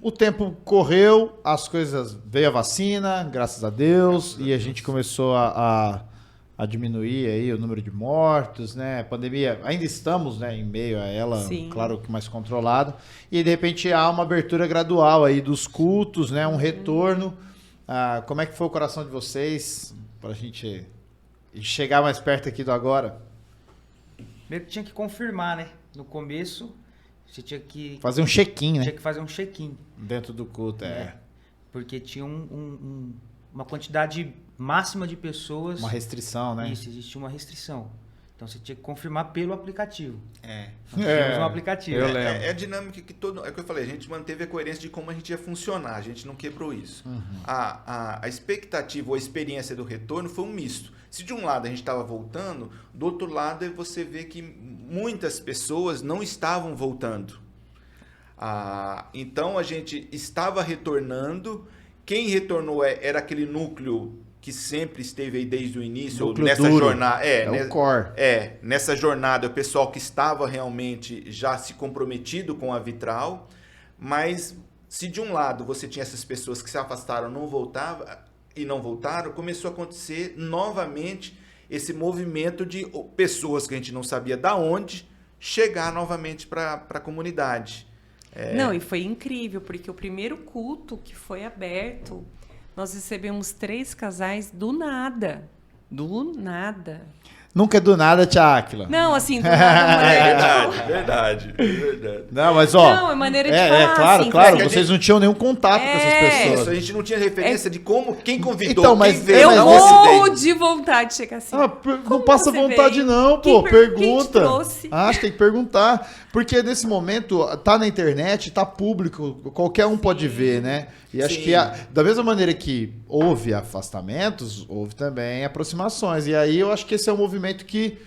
o tempo correu, as coisas... Veio a vacina, graças a Deus, e a gente começou a diminuir aí o número de mortos, né? A pandemia, ainda estamos, né, em meio a ela, sim, claro que mais controlado. E de repente há uma abertura gradual aí dos cultos, né? Um retorno. Como é que foi o coração de vocês para a gente chegar mais perto aqui do agora? Primeiro que tinha que confirmar, né? No começo, você tinha que... Fazer um check-in, né? Tinha que fazer um check-in. Dentro do culto, Porque tinha uma quantidade máxima de pessoas... Uma restrição, né? Isso, existia uma restrição. Então você tinha que confirmar pelo aplicativo. Nós tínhamos um aplicativo. Eu lembro. É a dinâmica que todo... É o que eu falei, a gente manteve a coerência de como a gente ia funcionar, a gente não quebrou isso. A expectativa ou a experiência do retorno foi um misto. Se de um lado a gente estava voltando, do outro lado você vê que muitas pessoas não estavam voltando. Então a gente estava retornando, quem retornou era aquele núcleo que sempre esteve aí desde o início, núcleo nessa duro. jornada. O core. Nessa jornada, o pessoal que estava realmente já se comprometido com a Vitral, mas se de um lado você tinha essas pessoas que se afastaram, não voltaram, começou a acontecer novamente esse movimento de pessoas que a gente não sabia de onde chegar novamente para a comunidade. Não, e foi incrível, porque o primeiro culto que foi aberto, nós recebemos 3 casais do nada. Do nada. Nunca é do nada, tia Áquila. Não, assim, do nada. Verdade. Não, mas ó... Não, é maneira de falar. Claro, assim, claro. Vocês não tinham nenhum contato com essas pessoas. Isso, a gente não tinha referência de como, quem convidou, então, mas quem veio. Eu morro de vontade de chegar assim. Não passa vontade veio? não, pô. Pergunta. Quem te trouxe? Acho que tem que perguntar. Porque nesse momento, tá na internet, tá público, qualquer um pode ver, né? E acho que da mesma maneira que houve afastamentos, houve também aproximações. E aí eu acho que esse é um movimento que...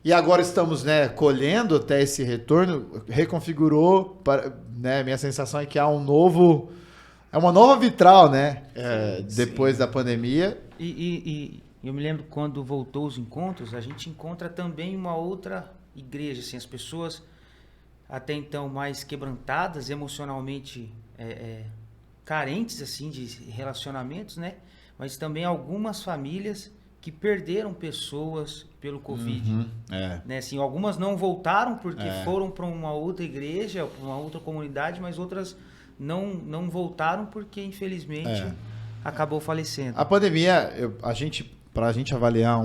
E agora estamos, né, colhendo até esse retorno, reconfigurou, né? Minha sensação é que há um novo... É uma nova Vitral, né? Depois da pandemia. E eu me lembro quando voltou os encontros, a gente encontra também uma outra igreja, assim, as pessoas até então mais quebrantadas, emocionalmente carentes, assim, de relacionamentos, né? mas também algumas famílias que perderam pessoas pelo Covid. Né? Assim, algumas não voltaram porque foram para uma outra igreja, para uma outra comunidade, mas outras não voltaram porque, infelizmente, acabou falecendo. A pandemia, para a gente avaliar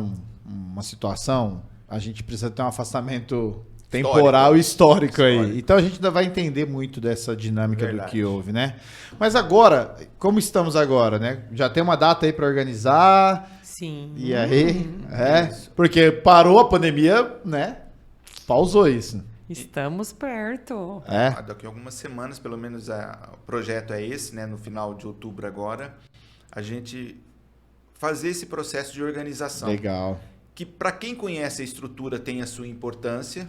uma situação, a gente precisa ter um afastamento temporal e histórico aí. Então a gente ainda vai entender muito dessa dinâmica do que houve, né? Mas agora, como estamos agora, né? Já tem uma data aí para organizar. Sim. E aí? Porque parou a pandemia, né? Pausou isso. Estamos perto. Daqui a algumas semanas, pelo menos o projeto é esse, né? No final de outubro agora, a gente fazer esse processo de organização. Legal. Que para quem conhece a estrutura tem a sua importância.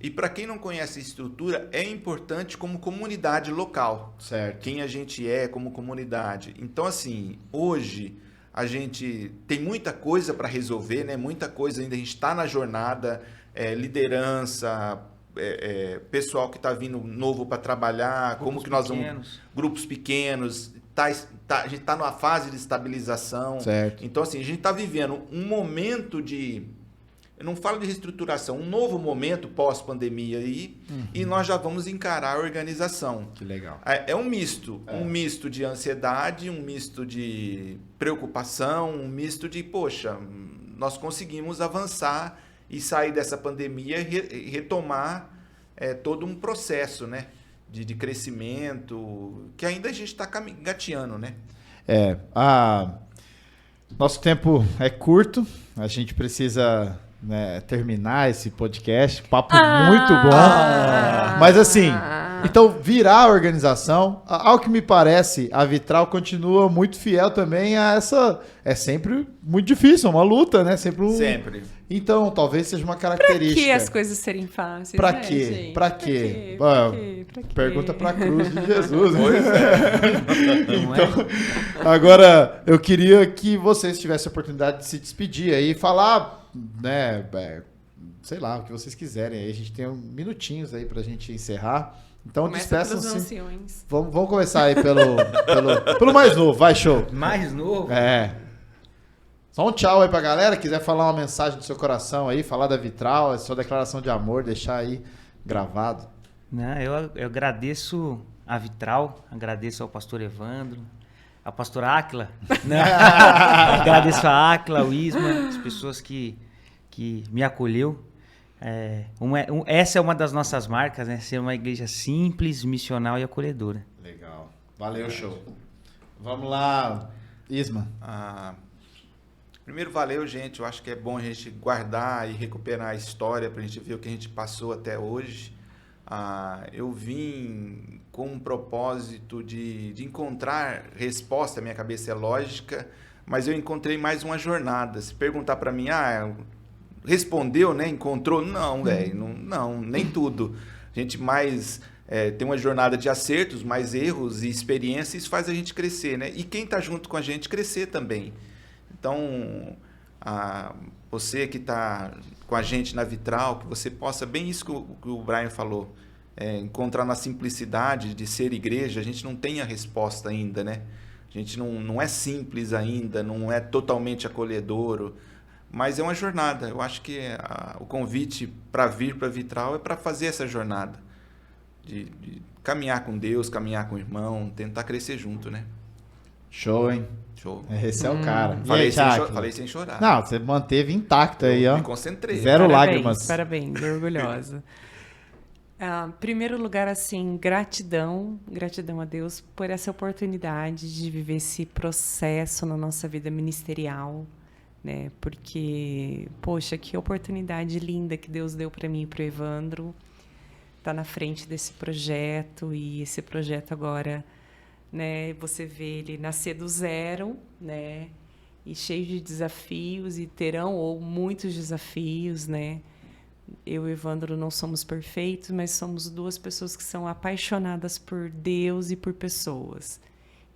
E para quem não conhece a estrutura é importante como comunidade local. Certo. Quem a gente é como comunidade. Então, assim, hoje a gente tem muita coisa para resolver, né? Muita coisa ainda, a gente está na jornada, liderança, pessoal que está vindo novo para trabalhar, Grupos como que nós pequenos. vamos... Grupos pequenos, a gente está numa fase de estabilização. Certo. Então, assim, a gente está vivendo um momento de... Eu não falo de reestruturação, um novo momento pós-pandemia aí, e nós já vamos encarar a organização. Que legal. É um misto. Um misto de ansiedade, um misto de preocupação, um misto de, poxa, nós conseguimos avançar e sair dessa pandemia e retomar todo um processo, né? De crescimento, que ainda a gente está gateando, né? Nosso tempo é curto, a gente precisa, né, terminar esse podcast, papo muito bom, mas assim, então virar a organização, ao que me parece, a Vitral continua muito fiel também a essa, é sempre muito difícil, uma luta, né, Sempre. Então, talvez seja uma característica. Pra que as coisas serem fáceis? Pra né, quê? gente? Pra quê? Pra quê? Pergunta pra cruz de Jesus. Pois Então, agora, eu queria que vocês tivessem a oportunidade de se despedir aí, falar, né, sei lá, o que vocês quiserem aí. A gente tem minutinhos aí pra gente encerrar. Então, despeçam-se. Vamos começar aí pelo mais novo. Vai, show. Mais novo? Só um tchau aí pra galera. Quiser falar uma mensagem do seu coração aí, falar da Vitral, a sua declaração de amor, deixar aí gravado. Não, eu agradeço a Vitral, agradeço ao pastor Evandro, a pastora Áquila. Agradeço a Áquila, ao Isma, as pessoas que me acolheu. Essa é uma das nossas marcas, né? Ser uma igreja simples, missional e acolhedora. Legal. Valeu, show. Vamos lá, Isma. Primeiro, valeu, gente. Eu acho que é bom a gente guardar e recuperar a história para a gente ver o que a gente passou até hoje. Eu vim com um propósito de encontrar resposta. Minha cabeça é lógica, mas eu encontrei mais uma jornada. Se perguntar para mim, respondeu, né? Encontrou? Não, velho. Não, nem tudo. A gente mais tem uma jornada de acertos, mais erros e experiências. Isso faz a gente crescer, né? E quem está junto com a gente crescer também. Então, você que está com a gente na Vitral, que você possa, bem isso que o Brian falou, encontrar na simplicidade de ser igreja. A gente não tem a resposta ainda, né? A gente não é simples ainda, não é totalmente acolhedor, mas é uma jornada. Eu acho que o convite para vir para a Vitral é para fazer essa jornada, de caminhar com Deus, caminhar com o irmão, tentar crescer junto, né? Show, hein? Show. Esse é o cara. Falei sem chorar. Não, você manteve intacto aí, ó. Me concentrei. Zero lágrimas. Parabéns, orgulhosa. Primeiro lugar, assim, gratidão a Deus por essa oportunidade de viver esse processo na nossa vida ministerial, né? Porque, poxa, que oportunidade linda que Deus deu para mim e para o Evandro. Tá na frente desse projeto, e esse projeto agora, né, você vê ele nascer do zero, né, e cheio de desafios, e terão muitos desafios, né. Eu e o Evandro não somos perfeitos, mas somos duas pessoas que são apaixonadas por Deus e por pessoas.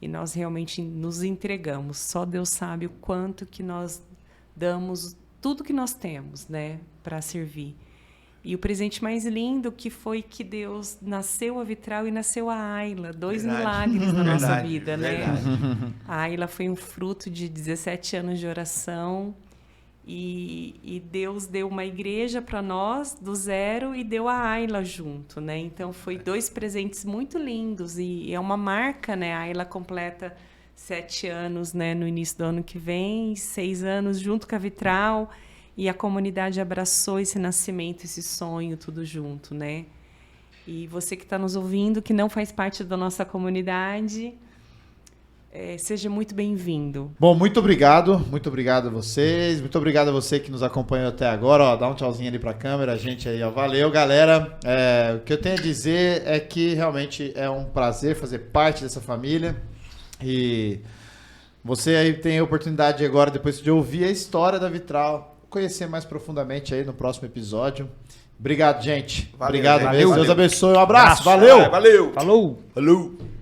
E nós realmente nos entregamos. Só Deus sabe o quanto que nós damos, tudo que nós temos, né, para servir. E o presente mais lindo que foi que Deus nasceu a Vitral e nasceu a Ayla. 2 milagres na nossa vida, né? A Ayla foi um fruto de 17 anos de oração. E Deus deu uma igreja para nós do zero e deu a Ayla junto, né? Então, foi 2 presentes muito lindos. E é uma marca, né? A Ayla completa 7 anos, né? No início do ano que vem, 6 anos junto com a Vitral. E a comunidade abraçou esse nascimento, esse sonho, tudo junto, né? E você que está nos ouvindo, que não faz parte da nossa comunidade, seja muito bem-vindo. Bom, muito obrigado a vocês, muito obrigado a você que nos acompanhou até agora, ó, dá um tchauzinho ali para a câmera, a gente aí, ó, valeu, galera. O que eu tenho a dizer é que realmente é um prazer fazer parte dessa família e você aí tem a oportunidade agora, depois de ouvir a história da Vitral, conhecer mais profundamente aí no próximo episódio. Obrigado, gente. Valeu, obrigado gente. mesmo. Valeu. Deus abençoe. Um abraço. Valeu. Valeu. Falou. Falou.